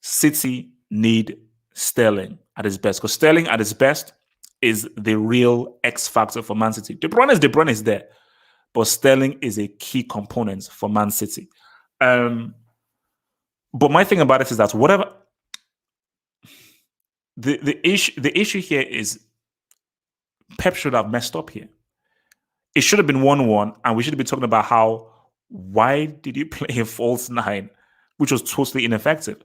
City need Sterling at his best, because Sterling at his best is the real X factor for Man City. De Bruyne is there, but Sterling is a key component for Man City. But my thing about it is that whatever the issue here is, Pep should have messed up here. It should have been 1-1, and we should be talking about why did you play a false 9, which was totally ineffective.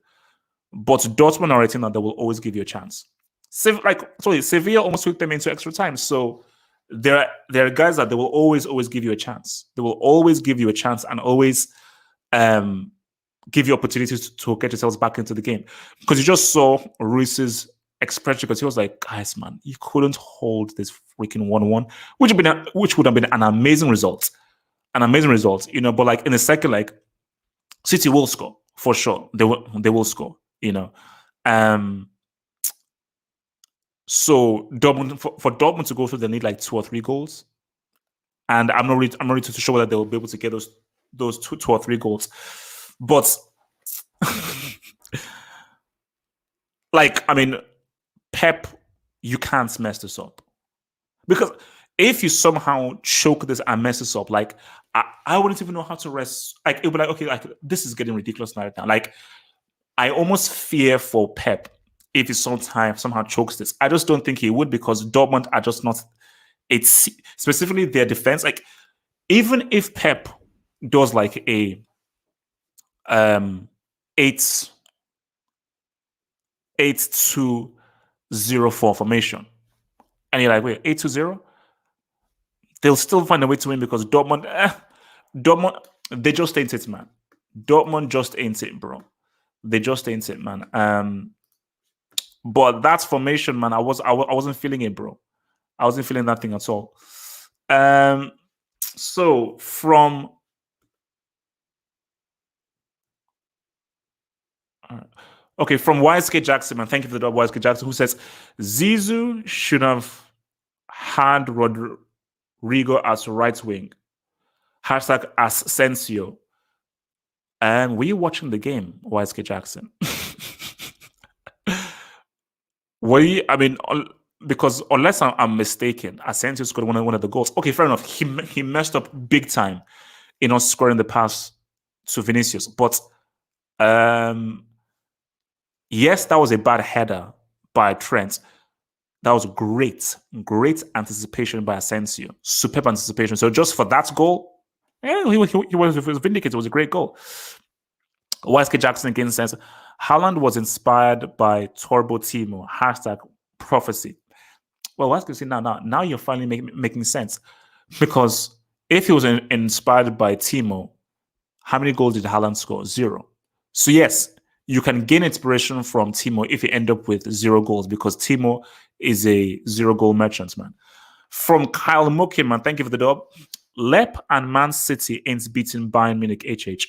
But Dortmund are a team that they will always give you a chance. Sevilla almost took them into extra time. So there are guys that they will always give you a chance. They will always give you a chance and always give you opportunities to get yourselves back into the game. Because you just saw Ruiz's expression, because he was like, guys, man, you couldn't hold this freaking 1-1, which would have been an amazing result. An amazing result, but like in a second, like City will score for sure. They will score, So Dortmund, for Dortmund to go through, they need like 2 or 3 goals. And I'm not ready to show that they will be able to get those 2 or 3 goals. But Like, I mean, Pep, you can't mess this up. Because if you somehow choke this and mess this up, like I wouldn't even know how to rest. Like it would be like, okay, like this is getting ridiculous right now. Like I almost fear for Pep if he somehow chokes this. I just don't think he would because Dortmund are just not. It's specifically their defense. Like even if Pep does like a um 8 8-2-0-4 formation, and you're like, wait, 8-2-0, they'll still find a way to win because Dortmund, they just ain't it, man. Dortmund just ain't it, bro. They just ain't it, man. But that formation, man, I wasn't feeling it, bro. I wasn't feeling that thing at all. So from okay, from YSK Jackson, man, thank you for the YSK Jackson, who says Zizou should have had Rodrigo as right wing. Hashtag Asensio. Were you watching the game, YSK Jackson? Were you? I mean, because unless I'm mistaken, Asensio scored one of the goals. Okay, fair enough. He messed up big time in not scoring the pass to Vinicius. But yes, that was a bad header by Trent. That was great anticipation by Asensio. Superb anticipation. So just for that goal, yeah, he was vindicated. It was a great goal. YSK Jackson again says, Haaland was inspired by Turbo Timo. Hashtag prophecy. Well, YSK say now you're finally making sense. Because if he was inspired by Timo, how many goals did Haaland score? 0. So yes, you can gain inspiration from Timo if you end up with 0 goals because Timo is a 0-goal merchant, man. From Kyle Mokin, man, thank you for the dub. Lep and Man City ain't beating Bayern Munich HH.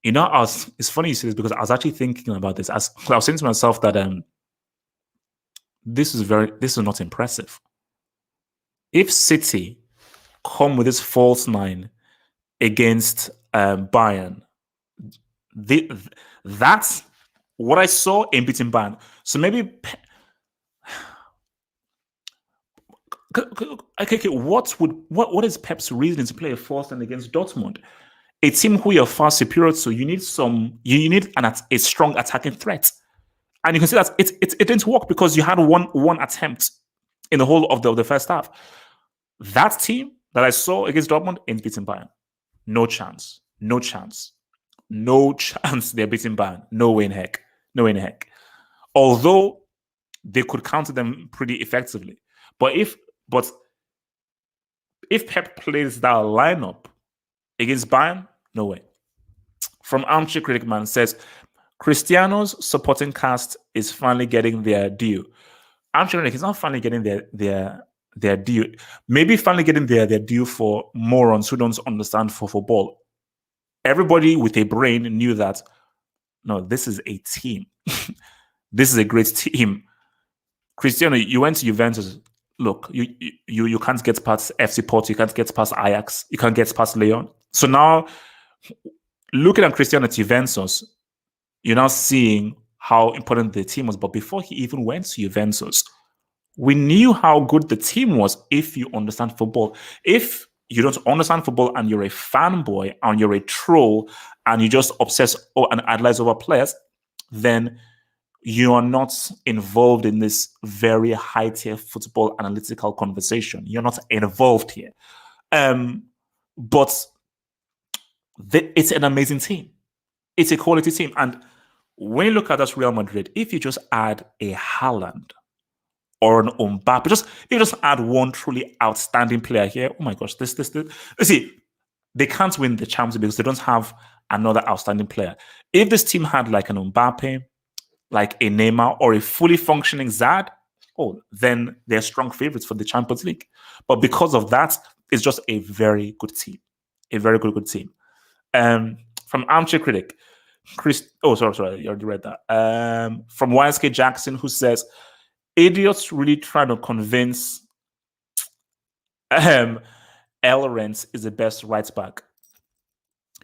You know, it's funny you say this because I was actually thinking about this. I was saying to myself that this is not impressive. If City come with this false 9 against Bayern, that's what I saw in beating Bayern. So maybe okay, what is Pep's reason to play a false 9 against Dortmund? A team who you're far superior to, you need a strong attacking threat, and you can see that it didn't work because you had one attempt in the whole of the first half. That team that I saw against Dortmund ain't beating Bayern. No chance. No chance. No chance they're beating Bayern. No way in heck. No way in heck. Although they could counter them pretty effectively, but if Pep plays that lineup against Bayern, no way. From Armchair Critic Man says, Cristiano's supporting cast is finally getting their due. Armchair Critic is not finally getting their due. Maybe finally getting their due for morons who don't understand for football. Everybody with a brain knew that, no, this is a team. This is a great team. Cristiano, you went to Juventus. Look, you can't get past FC Porto, you can't get past Ajax, you can't get past Lyon. So now, looking at Cristiano at Juventus, you're now seeing how important the team was. But before he even went to Juventus, we knew how good the team was if you understand football. If you don't understand football and you're a fanboy and you're a troll and you just obsess and idolize over players, then you are not involved in this very high-tier football analytical conversation. You're not involved here. But it's an amazing team. It's a quality team. And when you look at this Real Madrid, if you just add a Haaland or an Mbappe, you just add one truly outstanding player here, oh my gosh, this. See, they can't win the Champions League because they don't have another outstanding player. If this team had like an Mbappe, like a Neymar, or a fully functioning Zad, then they're strong favorites for the Champions League. But because of that, it's just a very good team. A very good team. From Armchair Critic, sorry, you already read that. From YSK Jackson, who says, idiots really trying to convince Elrens is the best right back.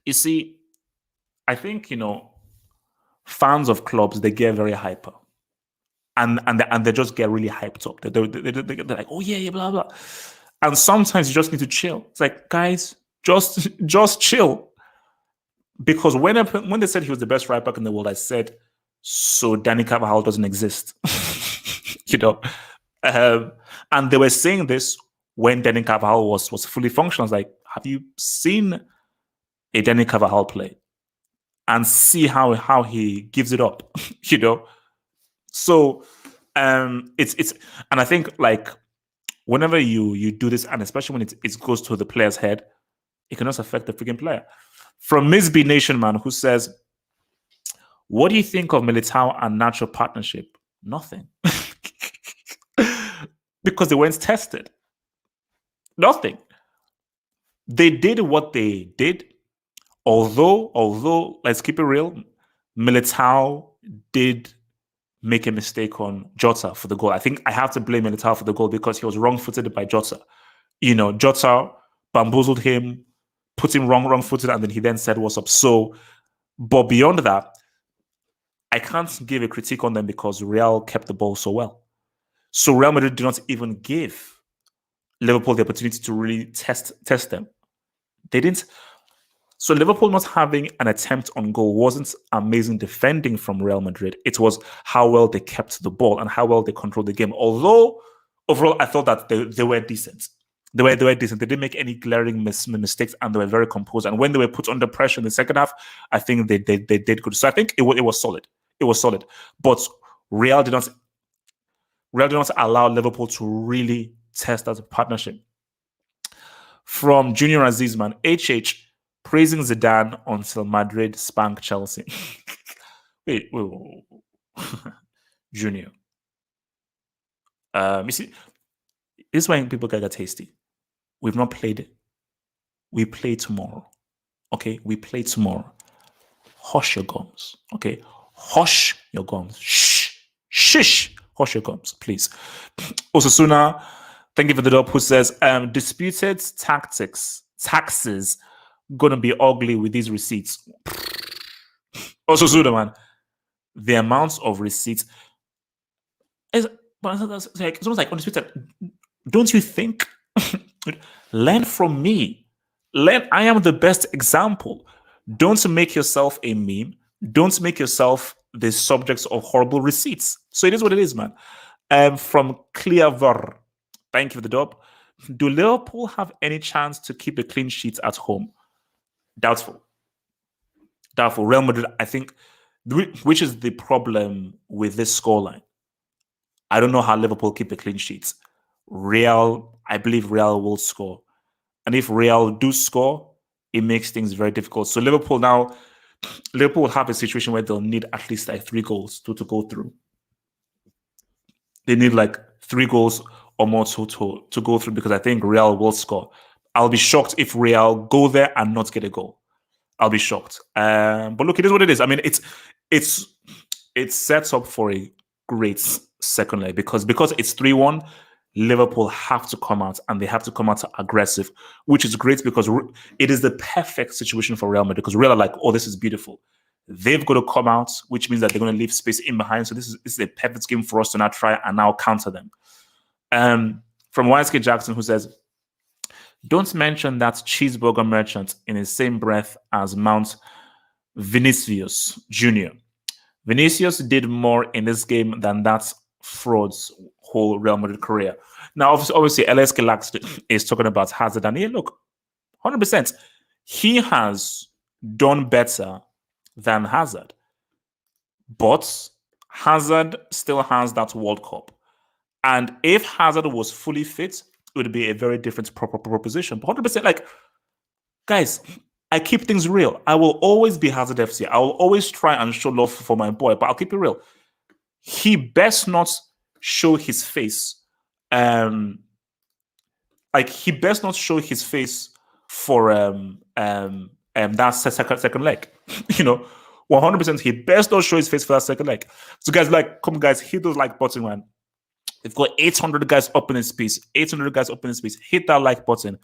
You see, I think, fans of clubs, they get very hyper. And they just get really hyped up. They're like, oh yeah, blah blah. And sometimes you just need to chill. It's like, guys, just chill. Because when they said he was the best right back in the world, I said, so Danny Carvajal doesn't exist. And they were saying this when Danny Carvajal was fully functional. I was like, have you seen a Danny Carvajal play? And see how he gives it up, So it's and I think like whenever you do this, and especially when it goes to the player's head, it can also affect the freaking player. From Miss B Nation Man, who says, what do you think of Militao and Nacho partnership? Nothing. Because they weren't tested. Nothing. They did what they did. Although, let's keep it real, Militao did make a mistake on Jota for the goal. I think I have to blame Militao for the goal because he was wrong-footed by Jota. Jota bamboozled him, put him wrong-footed, and then he then said, what's up? So, but beyond that, I can't give a critique on them because Real kept the ball so well. So Real Madrid did not even give Liverpool the opportunity to really test them. They didn't. So Liverpool not having an attempt on goal wasn't amazing defending from Real Madrid. It was how well they kept the ball and how well they controlled the game. Although overall, I thought that they were decent. They were decent. They didn't make any glaring mistakes, and they were very composed. And when they were put under pressure in the second half, I think they did good. So I think it was solid. It was solid. But Real did not allow Liverpool to really test as a partnership. From Junior Azizman, HH, praising Zidane until Madrid spanked Chelsea. wait. Junior. You see, this is when people get tasty. We've not played it. We play tomorrow. Okay? We play tomorrow. Hush your gums. Okay? Hush your gums. Shh. Shish. Hush your gums, please. Osasuna, thank you for the dub, who says, disputed taxes gonna be ugly with these receipts. Osasuna, man. The amounts of receipts is it's almost like undisputed. Don't you think? Learn from me. I am the best example. Don't make yourself a meme. Don't make yourself the subjects of horrible receipts. So it is what it is, man. From Cleaver, thank you for the dub. Do Liverpool have any chance to keep a clean sheet at home? Doubtful. Real Madrid, I think, which is the problem with this scoreline. I don't know how Liverpool keep a clean sheet. I believe Real will score. And if Real do score, it makes things very difficult. So Liverpool will have a situation where they'll need at least like 3 goals to go through. They need like 3 goals or more to go through, because I think Real will score. I'll be shocked if Real go there and not get a goal. I'll be shocked. But look, it is what it is. I mean, it sets up for a great second leg because it's 3-1. Liverpool have to come out, and they have to come out aggressive, which is great because it is the perfect situation for Real Madrid, because Real are like, oh, this is beautiful. They've got to come out, which means that they're going to leave space in behind. So this is a perfect game for us to now try and now counter them. From YSK Jackson, who says, don't mention that cheeseburger merchant in the same breath as Mount Vinicius Jr. Vinicius did more in this game than that fraud's whole Real Madrid career. Now, obviously, LSK Lax is talking about Hazard, and here, look, 100%, he has done better than Hazard, but Hazard still has that World Cup, and if Hazard was fully fit, it would be a very different proposition. But 100%, like, guys, I keep things real. I will always be Hazard FC. I will always try and show love for my boy, but I'll keep it real. He best not show his face. He best not show his face for that second leg. 100%. He best not show his face for that second leg. So guys, come on, guys, hit those like button, man. We've got 800 guys up in this piece. 800 guys up in this piece. Hit that like button.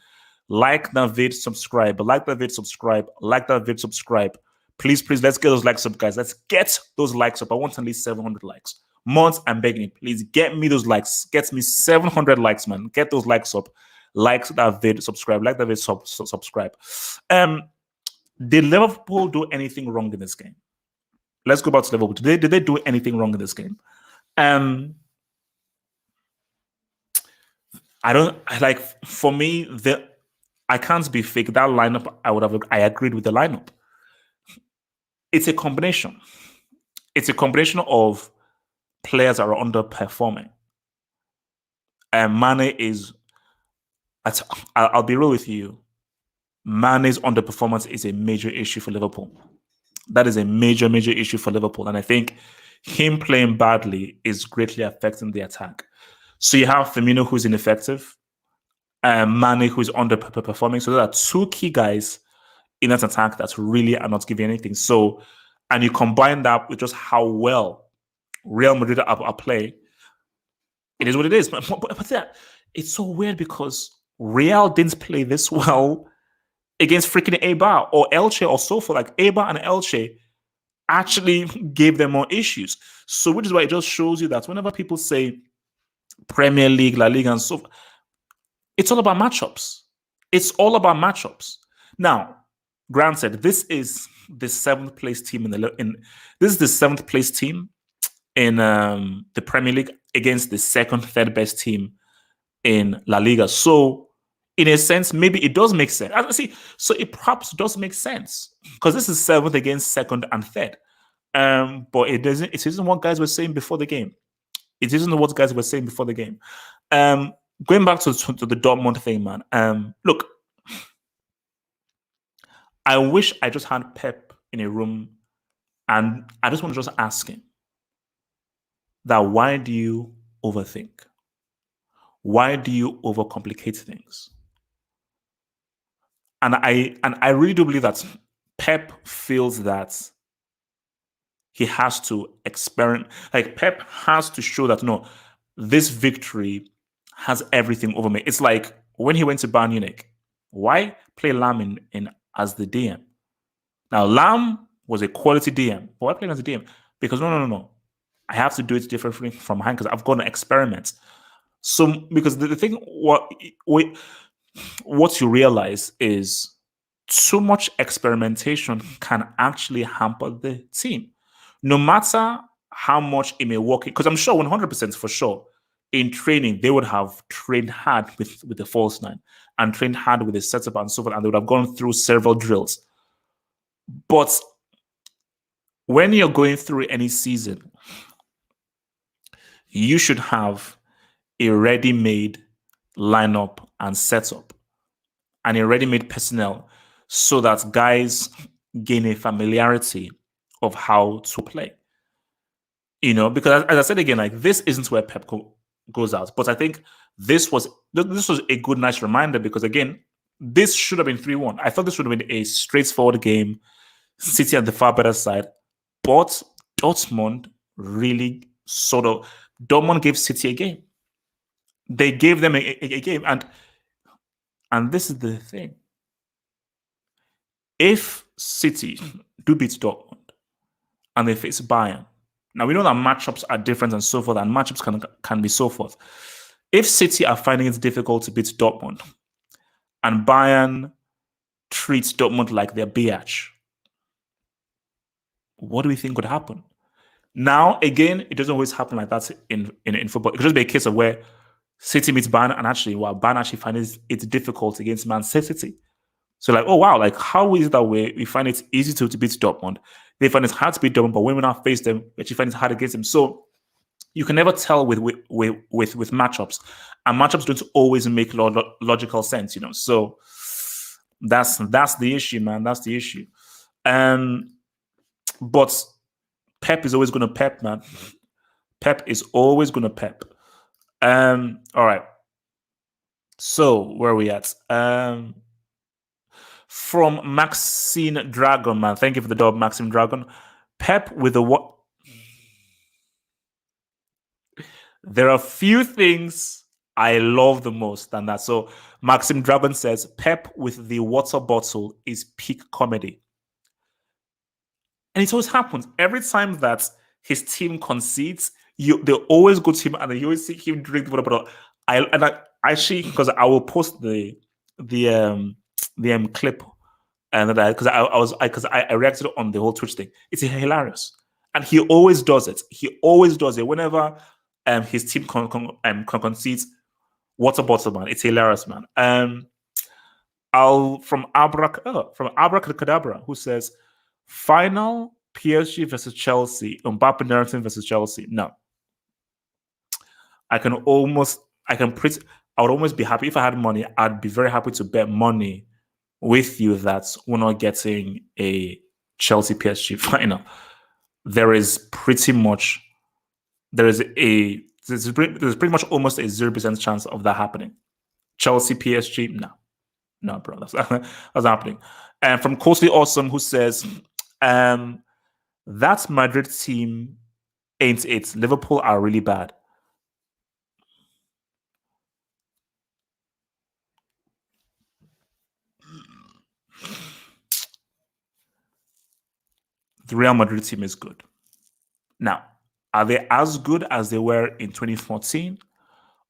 Like that vid, subscribe. Like that vid, subscribe. Like that vid, subscribe. Please, let's get those likes up, guys. Let's get those likes up. I want at least 700 likes. Mons, I'm begging you, please get me those likes. Get me 700 likes, man. Get those likes up. Like that video, subscribe. Like that video, subscribe. Did Liverpool do anything wrong in this game? Let's go back to Liverpool. Did they do anything wrong in this game? For me, I can't be fake. That lineup, I agreed with the lineup. It's a combination. It's a combination of players that are underperforming. And Mane is, I'll be real with you, Mane's underperformance is a major issue for Liverpool. That is a major, major issue for Liverpool. And I think him playing badly is greatly affecting the attack. So you have Firmino, who's ineffective, and Mane, who's underperforming. So there are two key guys in that attack that really are not giving anything. So, and you combine that with just how well Real Madrid are playing, it is what it is. But it's so weird because Real didn't play this well against freaking Eibar or Elche or so forth. Like Eibar and Elche actually gave them more issues. So which is why it just shows you that whenever people say Premier League, La Liga, and so forth, it's all about matchups. It's all about matchups. Now, granted, this is the seventh place team this is the seventh place team in the Premier League against the second, third best team in La Liga. So, in a sense, maybe it does make sense. See, so it perhaps does make sense because this is seventh against second and third. But it doesn't. It isn't what guys were saying before the game. It isn't what guys were saying before the game. Going back to the Dortmund thing, man. Look, I wish I just had Pep in a room, and I just want to just ask him that why do you overthink? Why do you overcomplicate things? And I really do believe that Pep feels that he has to experiment. Like Pep has to show that no, this victory has everything over me. It's like when he went to Bayern Munich. Why play Lam in as the DM? Now Lam was a quality DM. But why play him as a DM? Because no. I have to do it differently from hand because I've got to experiment. So because the thing what you realize is too much experimentation can actually hamper the team. No matter how much it may work, because I'm sure 100% for sure in training, they would have trained hard with the false nine and trained hard with the setup and so forth, and they would have gone through several drills. But when you're going through any season, you should have a ready-made lineup and setup and a ready-made personnel so that guys gain a familiarity of how to play. You know, because as I said again, like this isn't where Pep goes out. But I think this was a good, nice reminder because again, this should have been 3-1. I thought this would have been a straightforward game, City at the far better side. But Dortmund really Dortmund gave City a game. They gave them a game. And this is the thing. If City do beat Dortmund and they face Bayern, now we know that matchups are different and so forth, and matchups can be so forth. If City are finding it difficult to beat Dortmund and Bayern treats Dortmund like their biatch, what do we think would happen? Now, again, it doesn't always happen like that in football. It could just be a case of where City meets Bayern and actually, Bayern actually finds it difficult against Man City. So like, oh wow, like how is it that way? We find it easy to beat Dortmund. They find it hard to beat Dortmund, but when we now face them, we actually find it hard against them. So you can never tell with matchups, and matchups don't always make logical sense, you know. So that's the issue, man. That's the issue. But Pep is always going to Pep, man. Pep is always going to Pep. All right. So where are we at? From Maxine Dragon, man. Thank you for the dub, Maxime Dragon. Pep with the what? There are few things I love the most than that. So Maxime Dragon says Pep with the water bottle is peak comedy. And it always happens. Every time that his team concedes, they always go to him and you always see him drink the water bottle. I actually, because I will post the clip and that because I reacted on the whole Twitch thing. It's hilarious, and he always does it. He always does it whenever his team concedes. Water bottle, man. It's hilarious, man. From Abracadabra, who says final PSG versus Chelsea, Mbappe narrative versus Chelsea. No, I would almost be happy if I had money. I'd be very happy to bet money with you that we're not getting a Chelsea PSG final. There's pretty much almost a 0% chance of that happening. Chelsea PSG, no, bro, that's happening. And from Costly Awesome, who says, that Madrid team ain't it. Liverpool are really bad. The Real Madrid team is good. Now, are they as good as they were in 2014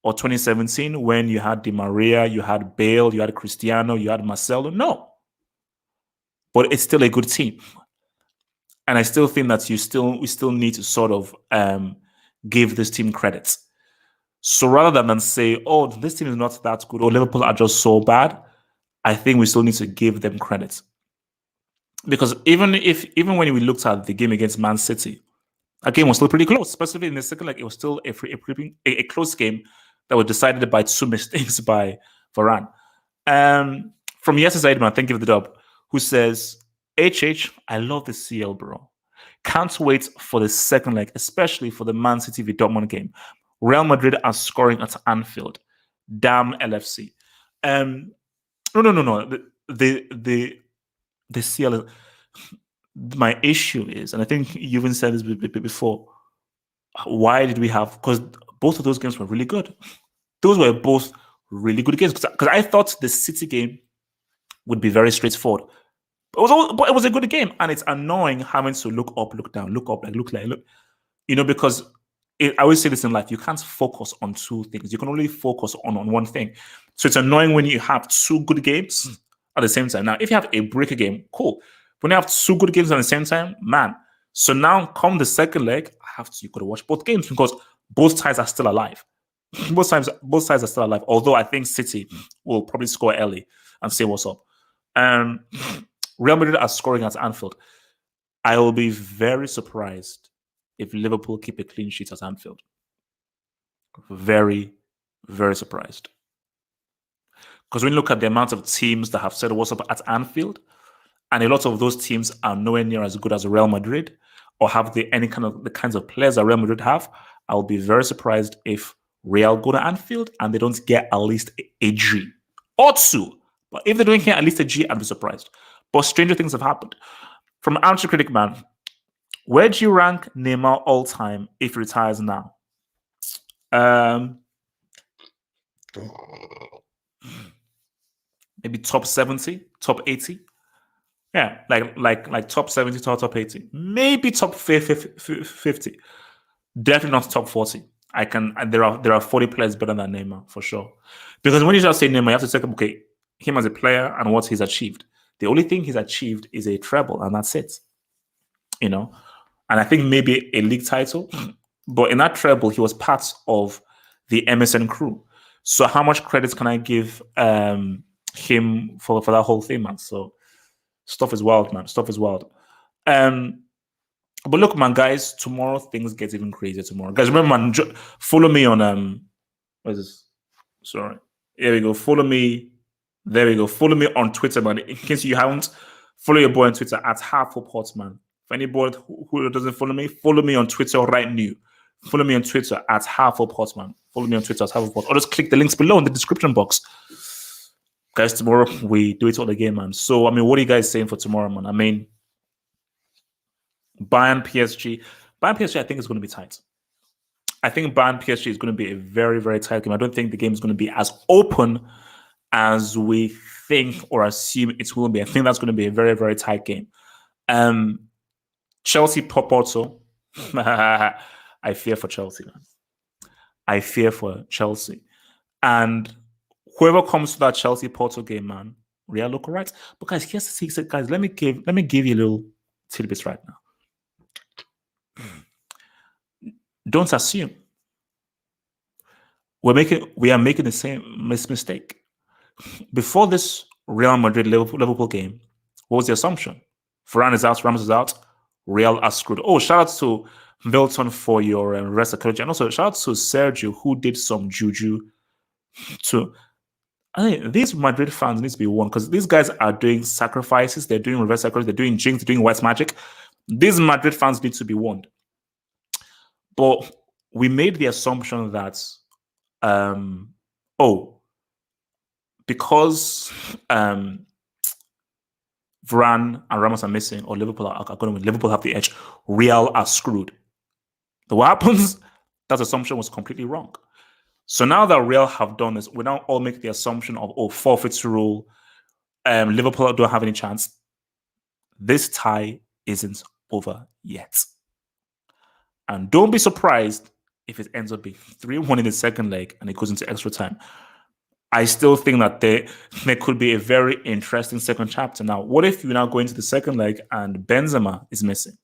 or 2017 when you had Di Maria, you had Bale, you had Cristiano, you had Marcelo? No. But it's still a good team. And I still think that we still need to sort of give this team credit. So rather than say, oh, this team is not that good, or Liverpool are just so bad, I think we still need to give them credit. Because even when we looked at the game against Man City, that game was still pretty close, especially in the second leg. It was still a close game that was decided by 2 mistakes by Varane. From Yes Zaidman, thank you for the dub, who says, HH, I love the CL, bro. Can't wait for the second leg, especially for the Man City v Dortmund game. Real Madrid are scoring at Anfield. Damn LFC. No. The CL. My issue is, and I think you even said this before. Why did we have? Because both of those games were really good. Those were both really good games. Because I thought the City game would be very straightforward. But it was a good game, and it's annoying having to look up, look down, look up, look. Because I always say this in life: you can't focus on two things. You can only focus on one thing. So it's annoying when you have two good games at the same time. Now, if you have a breaker game, cool. When you have two good games at the same time, man. So now, come the second leg, you got to watch both games because both sides are still alive. both sides are still alive. Although I think City will probably score early and say what's up. Real Madrid are scoring at Anfield. I will be very surprised if Liverpool keep a clean sheet at Anfield. Very, very surprised. Because when you look at the amount of teams that have said what's up at Anfield, and a lot of those teams are nowhere near as good as Real Madrid or have the kinds of players that Real Madrid have, I'll be very surprised if Real go to Anfield and they don't get at least a G or two. But if they don't get at least a G, I'd be surprised. But stranger things have happened. From Amateur Critic Man, where do you rank Neymar all time if he retires now? Maybe top 70, top 80. Yeah, like top 70, top 80. Maybe top 50. Definitely not top 40. There are 40 players better than Neymar for sure. Because when you just say Neymar, you have to take him as a player and what he's achieved. The only thing he's achieved is a treble, and that's it. And I think maybe a league title. But in that treble, he was part of the MSN crew. So how much credit can I give him for that whole thing, man? So stuff is wild, man. Stuff is wild. But look, man, guys, tomorrow things get even crazier tomorrow. Guys, remember, man, follow me on what is this? Sorry. Here we go. Follow me. There we go. Follow me on Twitter, man. In case you haven't, follow your boy on Twitter at @HalfFullPots, man. For anybody who doesn't follow me on Twitter right now. Follow me on Twitter at @HalfFullPots, man. Follow me on Twitter at @HalfFullPots. Or just click the links below in the description box. Guys, tomorrow we do it all again, man. So, what are you guys saying for tomorrow, man? Bayern PSG. Bayern PSG, I think, is going to be tight. I think Bayern PSG is going to be a very, very tight game. I don't think the game is going to be as open as we think or assume it will be. I think that's going to be a very, very tight game. Chelsea, Porto. I fear for Chelsea, man. I fear for Chelsea. And whoever comes to that Chelsea Porto game, man, Real look all right. But guys, here's the secret, guys. Let me give you a little tidbits right now. Don't assume. We are making the same mistake. Before this Real Madrid Liverpool game, what was the assumption? Varane is out, Ramos is out, Real are screwed. Oh, shout out to Milton for your rest psychology. And also shout out to Sergio who did some juju to. I think these Madrid fans need to be warned because these guys are doing sacrifices, they're doing reverse psychology, they're doing jinx, they're doing white magic. These Madrid fans need to be warned. But we made the assumption that because Varane and Ramos are missing, or Liverpool are going to win, Liverpool have the edge, Real are screwed. So what happens? That assumption was completely wrong. So now that Real have done this, we now all make the assumption of forfeits rule. Liverpool don't have any chance. This tie isn't over yet. And don't be surprised if it ends up being 3-1 in the second leg and it goes into extra time. I still think that there could be a very interesting second chapter. Now, what if you now go into the second leg and Benzema is missing?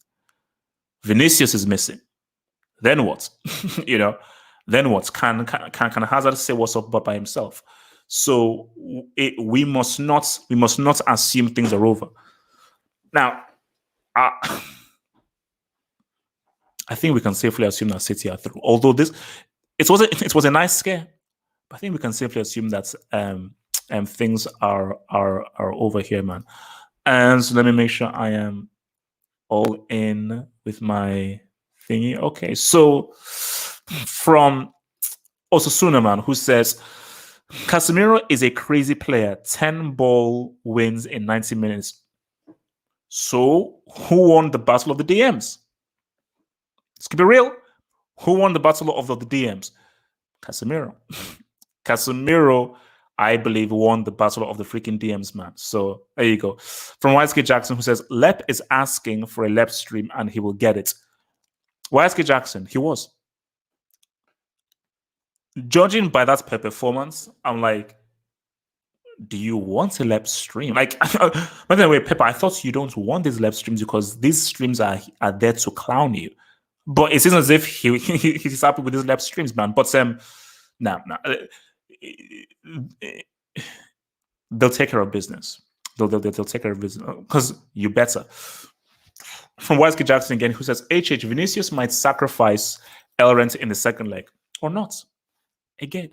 Vinicius is missing. Then what? Then what? Can Hazard say what's up by himself? So we must not assume things are over. Now, I think we can safely assume that City are through. Although it was a nice scare, but I think we can safely assume that things are over here, man. And so let me make sure I am all in with my thingy. Okay, so from Osasuna, man, who says Casemiro is a crazy player. 10 ball wins in 90 minutes. So who won the battle of the DMs? Let's keep it real. Who won the battle of the DMs? Casemiro. Casemiro, I believe, won the battle of the freaking DMs, man. So there you go. From YSK Jackson, who says Lep is asking for a Lep stream and he will get it. YSK Jackson, he was. Judging by that performance, I'm like, do you want a Lep stream? Like, by the way, Pepper, I thought you don't want these Lep streams because these streams are there to clown you. But it seems as if he's happy with his Lep streams, man. But nah. They'll take care of business. They'll take care of business because you better. From YSK Jackson again, who says HH Vinicius might sacrifice Elrent in the second leg or not. Again,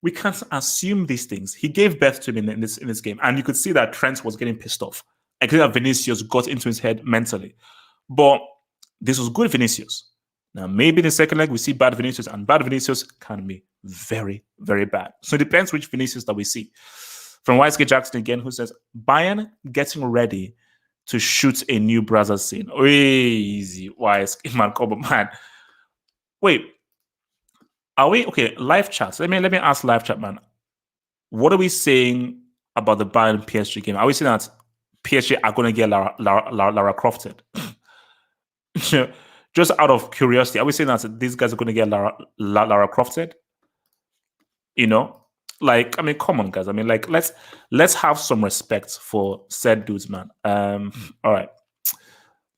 we can't assume these things. He gave birth to him in this game, and you could see that Trent was getting pissed off. I think that Vinicius got into his head mentally, but this was good Vinicius. Now, maybe in the second leg we see bad Vinicius, and bad Vinicius can be very, very bad. So it depends which Vinicius that we see. From YSK Jackson again, who says Bayern getting ready to shoot a new Brazil scene. Oh, easy, YSK man, come on, man. Wait. Are we okay? Live chat. Let me ask live chat, man. What are we saying about the Bayern PSG game? Are we saying that PSG are going to get Lara Crofted? Just out of curiosity, are we saying that these guys are going to get Lara Crofted? Like, I mean, come on, guys. I mean, like, let's have some respect for said dudes, man. All right.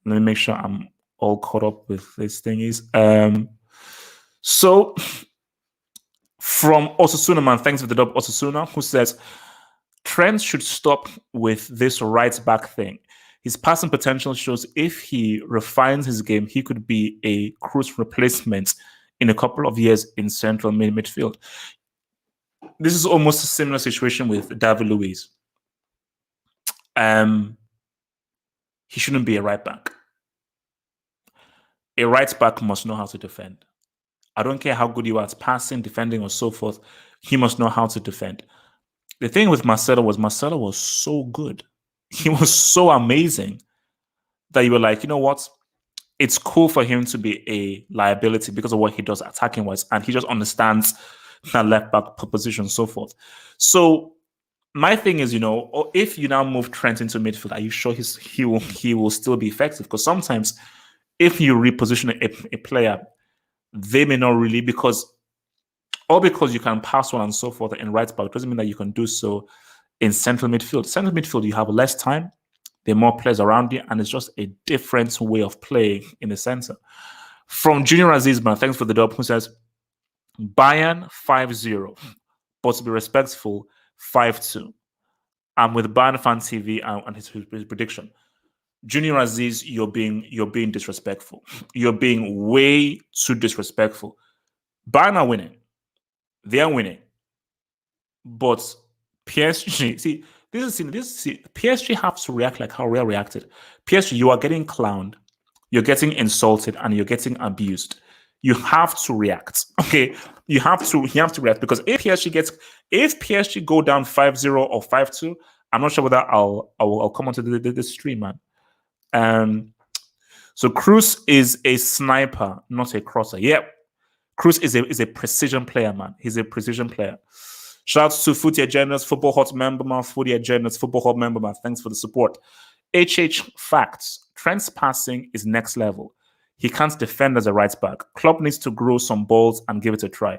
Let me make sure I'm all caught up with these thingies. So from Osasuna, man, thanks for the dub, Osasuna, who says Trent should stop with this right back thing. His passing potential shows if he refines his game, he could be a Cruz replacement in a couple of years in central midfield. This is almost a similar situation with David Luiz. He shouldn't be a right back. A right back must know how to defend. I don't care how good you are at passing, defending, or so forth. He must know how to defend. The thing with Marcelo was so good. He was so amazing that you were like, you know what? It's cool for him to be a liability because of what he does attacking-wise, and he just understands that left back position and so forth. So my thing is, if you now move Trent into midfield, are you sure he will still be effective? Because sometimes if you reposition a player, they may not really, because you can pass one and so forth in right back, doesn't mean that you can do so in central midfield. Central midfield, you have less time, there are more players around you, and it's just a different way of playing in the center. From Junior Azizman, thanks for the dub, who says Bayern 5-0, but to be respectful, 5-2. I'm with Bayern Fan TV and his prediction. Junior Aziz, you're being disrespectful. You're being way too disrespectful. Bayern are winning. They are winning. But PSG, see, PSG have to react like how Real reacted. PSG, you are getting clowned, you're getting insulted, and you're getting abused. You have to react. Okay. You have to react, because if PSG go down 5-0 or 5-2, I'm not sure whether I'll come onto the stream, man. So Cruz is a sniper, not a crosser. Yep. Cruz is a precision player, man. He's a precision player. Shout out to Footy Agendas, Football Hot member, man. Footy Agendas, Football Hot member, man. Thanks for the support. HH facts. Trent's passing is next level. He can't defend as a right back. Klopp needs to grow some balls and give it a try.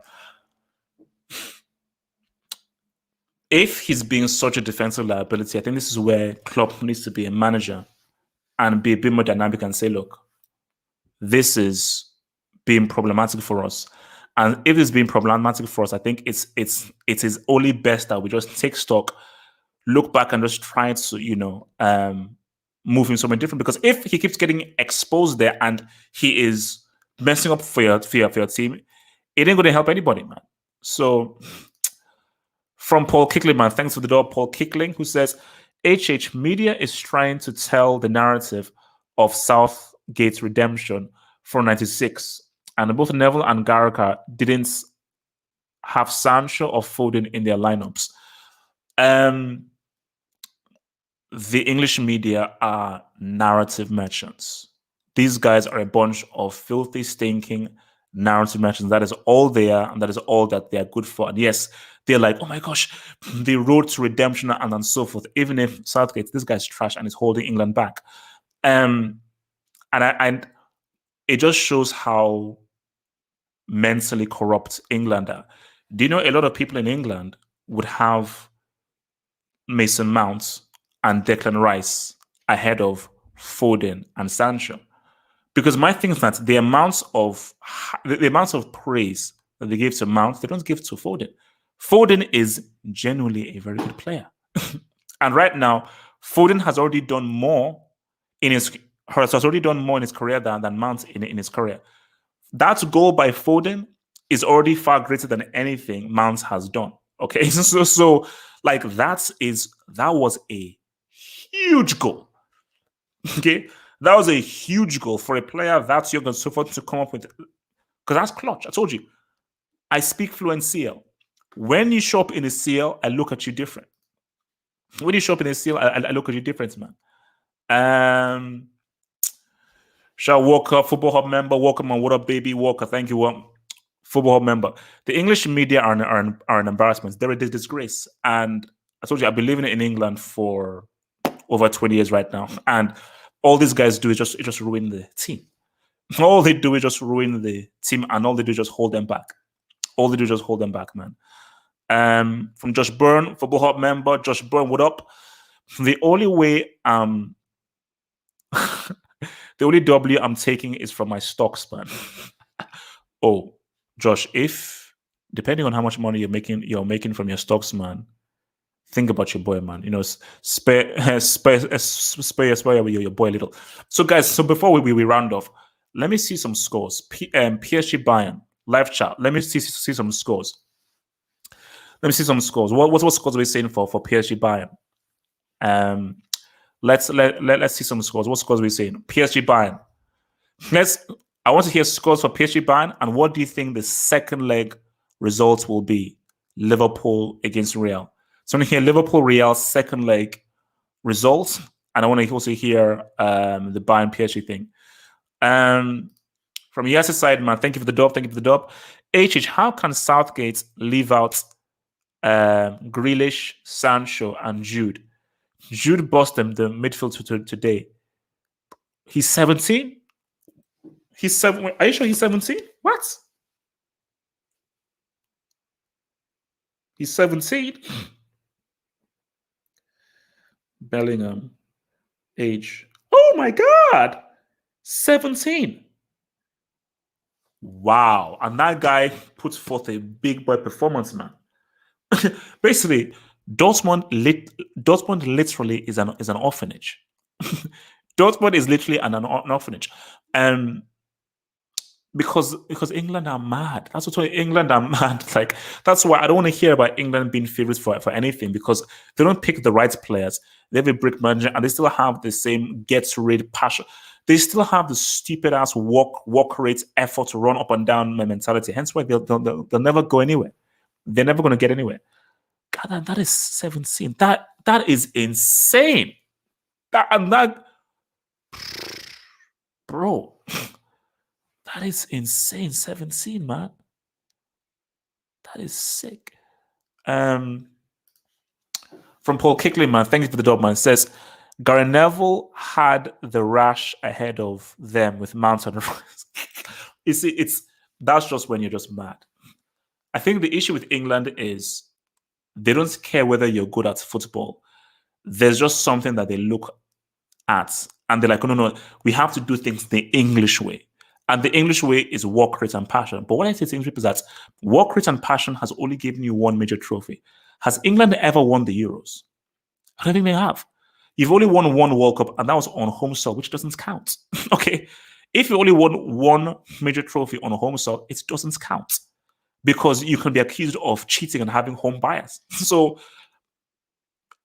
If he's being such a defensive liability, I think this is where Klopp needs to be a manager and be a bit more dynamic and say, look, this is being problematic for us. And if it's being problematic for us, I think it is only best that we just take stock, look back, and just try to, move him somewhere different. Because if he keeps getting exposed there and he is messing up for your team, it ain't going to help anybody, man. So from Paul Kickling, man, thanks for the door, Paul Kickling, who says, HH media is trying to tell the narrative of Southgate's redemption for 96. And both Neville and Garaga didn't have Sancho or Foden in their lineups. The English media are narrative merchants. These guys are a bunch of filthy, stinking narrative merchants. That is all they are, and that is all that they are good for. And yes, they're like, oh my gosh, the road to redemption and so forth. Even if Southgate, this guy's trash and is holding England back. And it just shows how mentally corrupt England are. Do you know a lot of people in England would have Mason Mount and Declan Rice ahead of Foden and Sancho? Because my thing is that the amounts of praise that they give to Mount, they don't give to Foden. Foden is genuinely a very good player. And right now, Foden has already done more in his career than Mount in his career. That goal by Foden is already far greater than anything Mount has done. Okay, so like that was a huge goal. Okay, that was a huge goal for a player that's young and so forth to come up with, because that's clutch. I told you, I speak fluent CL. When you show up in a CL, I look at you different. When you show up in a CL, I look at you different, man. Shall Walker, Football Hub member, Walker, man, what up, baby? Walker, thank you, Football Hub member. The English media are an embarrassment. They're a disgrace. And I told you, I've been living in England for over 20 years right now. And all these guys do is just ruin the team. All they do is just ruin the team, and all they do is just hold them back. All they do is just hold them back, man. From Josh Byrne, Football Hub member, Josh Byrne, what up? The only way the only W I'm taking is from my stocks, man. Oh, Josh, if depending on how much money you're making from your stocks, man, think about your boy, man. You know, spare your boy a little. So, guys, before we round off, let me see some scores. PSG Bayern live chat. Let me see some scores. What scores are we saying for PSG Bayern? Let's see some scores. What scores are we saying? PSG Bayern. I want to hear scores for PSG Bayern, and what do you think the second leg results will be? Liverpool against Real. So I want to hear Liverpool Real second leg results, and I want to also hear the Bayern PSG thing. From Yasser's side, man, thank you for the dub. Thank you for the dub. HH, how can Southgate leave out Grealish, Sancho, and Jude? Jude bossed them the midfield today. He's 17. He's 7. Are you sure he's 17? What? He's 17. Bellingham, age. Oh my God. 17. Wow. And that guy puts forth a big boy performance, man. Basically, Dortmund literally is an orphanage. Dortmund is literally an orphanage. Um, because England are mad. That's why England are mad. Like that's why I don't want to hear about England being favorites for anything because they don't pick the right players. They have a brick manager and they still have the same get rid passion. They still have the stupid ass walk rate effort to run up and down mentality. Hence why they'll never go anywhere. They're never going to get anywhere. God, that is 17. That is insane. That bro. That is insane. 17, man. That is sick. From Paul Kickley, man. Thank you for the dub, man. Says Gary Neville had the rash ahead of them with Mount and Rice. You see, that's just when you're just mad. I think the issue with England is they don't care whether you're good at football. There's just something that they look at and they're like, no, we have to do things the English way. And the English way is work rate and passion. But what I say to English people is that work rate and passion has only given you one major trophy. Has England ever won the Euros? I don't think they have. You've only won one World Cup, and that was on home soil, which doesn't count. Okay. If you only won one major trophy on a home soil, it doesn't count because you can be accused of cheating and having home bias. So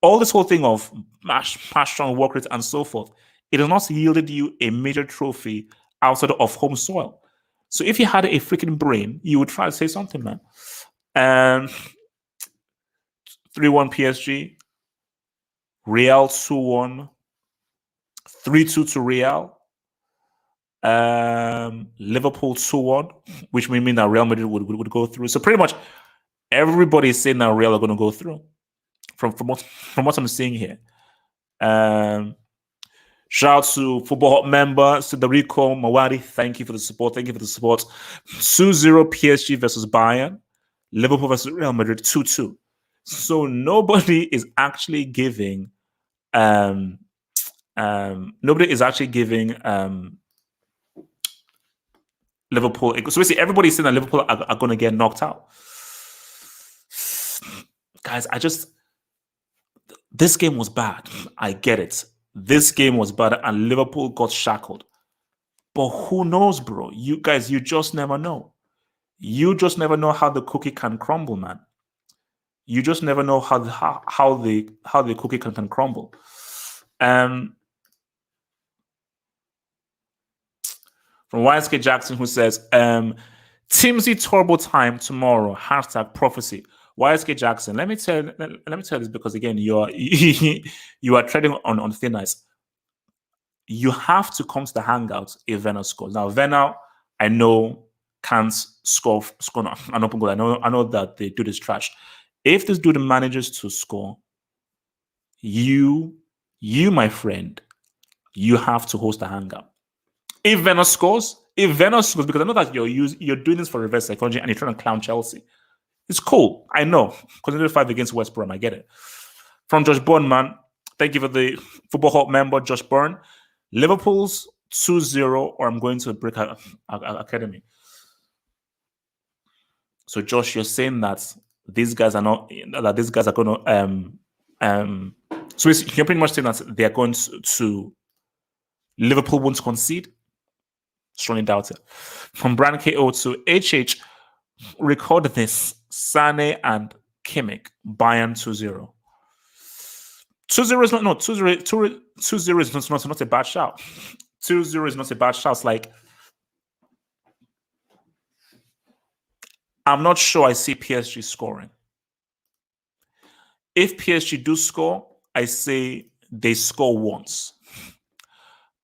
all this whole thing of passion, work rate, and so forth, it has not yielded you a major trophy outside of home soil. So if you had a freaking brain, you would try to say something, man. 3-1 PSG, Real 2-1, 3-2 to Real, Liverpool 2-1, which may mean that Real Madrid would go through. So pretty much everybody is saying that Real are going to go through from what I'm seeing here. Shout out to Football Hub member Sidarico Mawadi. Thank you for the support. 2-0 PSG versus Bayern. Liverpool versus Real Madrid 2-2. So nobody is actually giving Liverpool. So basically everybody's saying that Liverpool are going to get knocked out. Guys, this game was bad. I get it. This game was bad and Liverpool got shackled. But who knows, bro? You guys, you just never know. You just never know how the cookie can crumble, man. You just never know how the cookie can crumble. From YSK Jackson, who says, Timsy Turbo Time tomorrow, #prophecy. YSK Jackson, let me tell this because again, you are treading on thin ice. You have to come to the hangouts if Werner scores. Now, Werner, I know can't score an open goal. I know that they do this trash. If this dude manages to score, you, my friend, you have to host a hangout. If Werner scores, because I know that you're doing this for reverse psychology and you're trying to clown Chelsea. It's cool. I know. Consider 5 against West Brom. I get it. From Josh Byrne, man. Thank you for the Football Hub member, Josh Byrne. Liverpool's 2-0, or I'm going to break academy. So, Josh, you're saying that these guys are going to so you're pretty much saying that they're going to Liverpool won't concede. Strongly doubt it. From Brand KO to HH, record this. Sane and Kimmich, Bayern 2-0. 2-0 is not 2-0 is not a bad shout. 2-0 is not a bad shout. It's like I'm not sure I see PSG scoring. If PSG do score, I say they score once.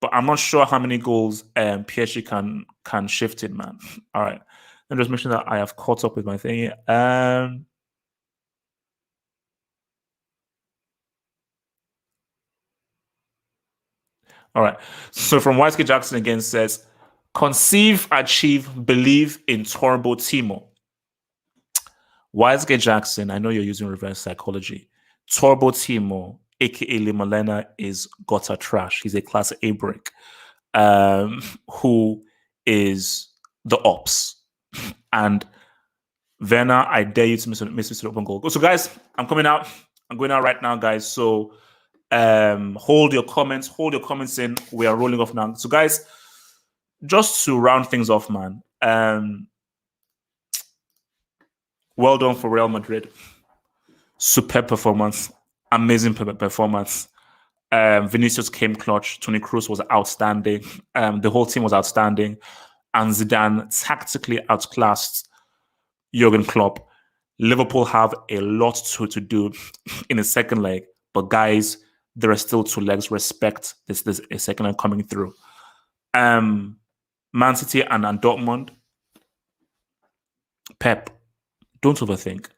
But I'm not sure how many goals PSG can shift it, man. All right. I'm just making sure that I have caught up with my thing. All right. So from YSK Jackson again says, Conceive, achieve, believe in Turbo Timo. Wiseguy Jackson, I know you're using reverse psychology. Turbo Timo, aka Limalena, is gutter trash. He's a class A brick, who is the ops. And Werner, I dare you to miss an open goal. So, guys, I'm coming out. I'm going out right now, guys. So, hold your comments in. We are rolling off now. So, guys, just to round things off, man. Well done for Real Madrid. Superb performance. Amazing performance. Vinicius came clutch. Toni Kroos was outstanding. The whole team was outstanding. And Zidane tactically outclassed Jurgen Klopp. Liverpool have a lot to do in the second leg. But guys, there are still 2 legs. Respect this a second leg coming through. Man City and Dortmund. Pep, don't overthink.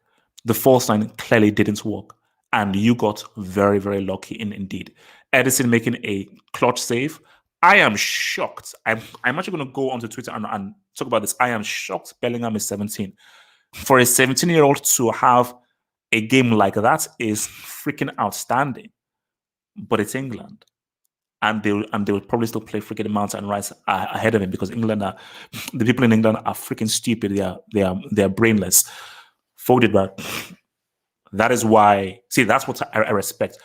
The false line clearly didn't work. And you got very, very lucky indeed. Edison making a clutch save. I am shocked. I'm actually going to go onto Twitter and talk about this. I am shocked Bellingham is 17. For a 17-year-old to have a game like that is freaking outstanding. But it's England. And they will probably still play freaking Mount and Rice ahead of him because the people in England are freaking stupid. They are brainless. Folded, but that is why. See, that's what I respect.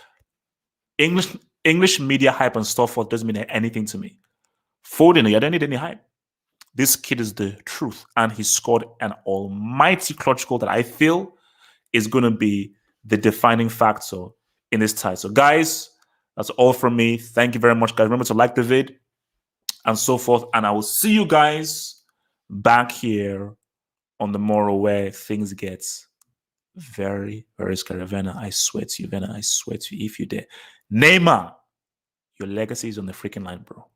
English media hype and stuff doesn't mean anything to me. Foden, you don't need any hype. This kid is the truth, and he scored an almighty clutch goal that I feel is going to be the defining factor in this tie. So, guys, that's all from me. Thank you very much, guys. Remember to like the vid and so forth, and I will see you guys back here on the morrow where things get very, very scary. Venna, I swear to you, Venna, I swear to you, if you dare. Neymar, your legacy is on the freaking line, bro.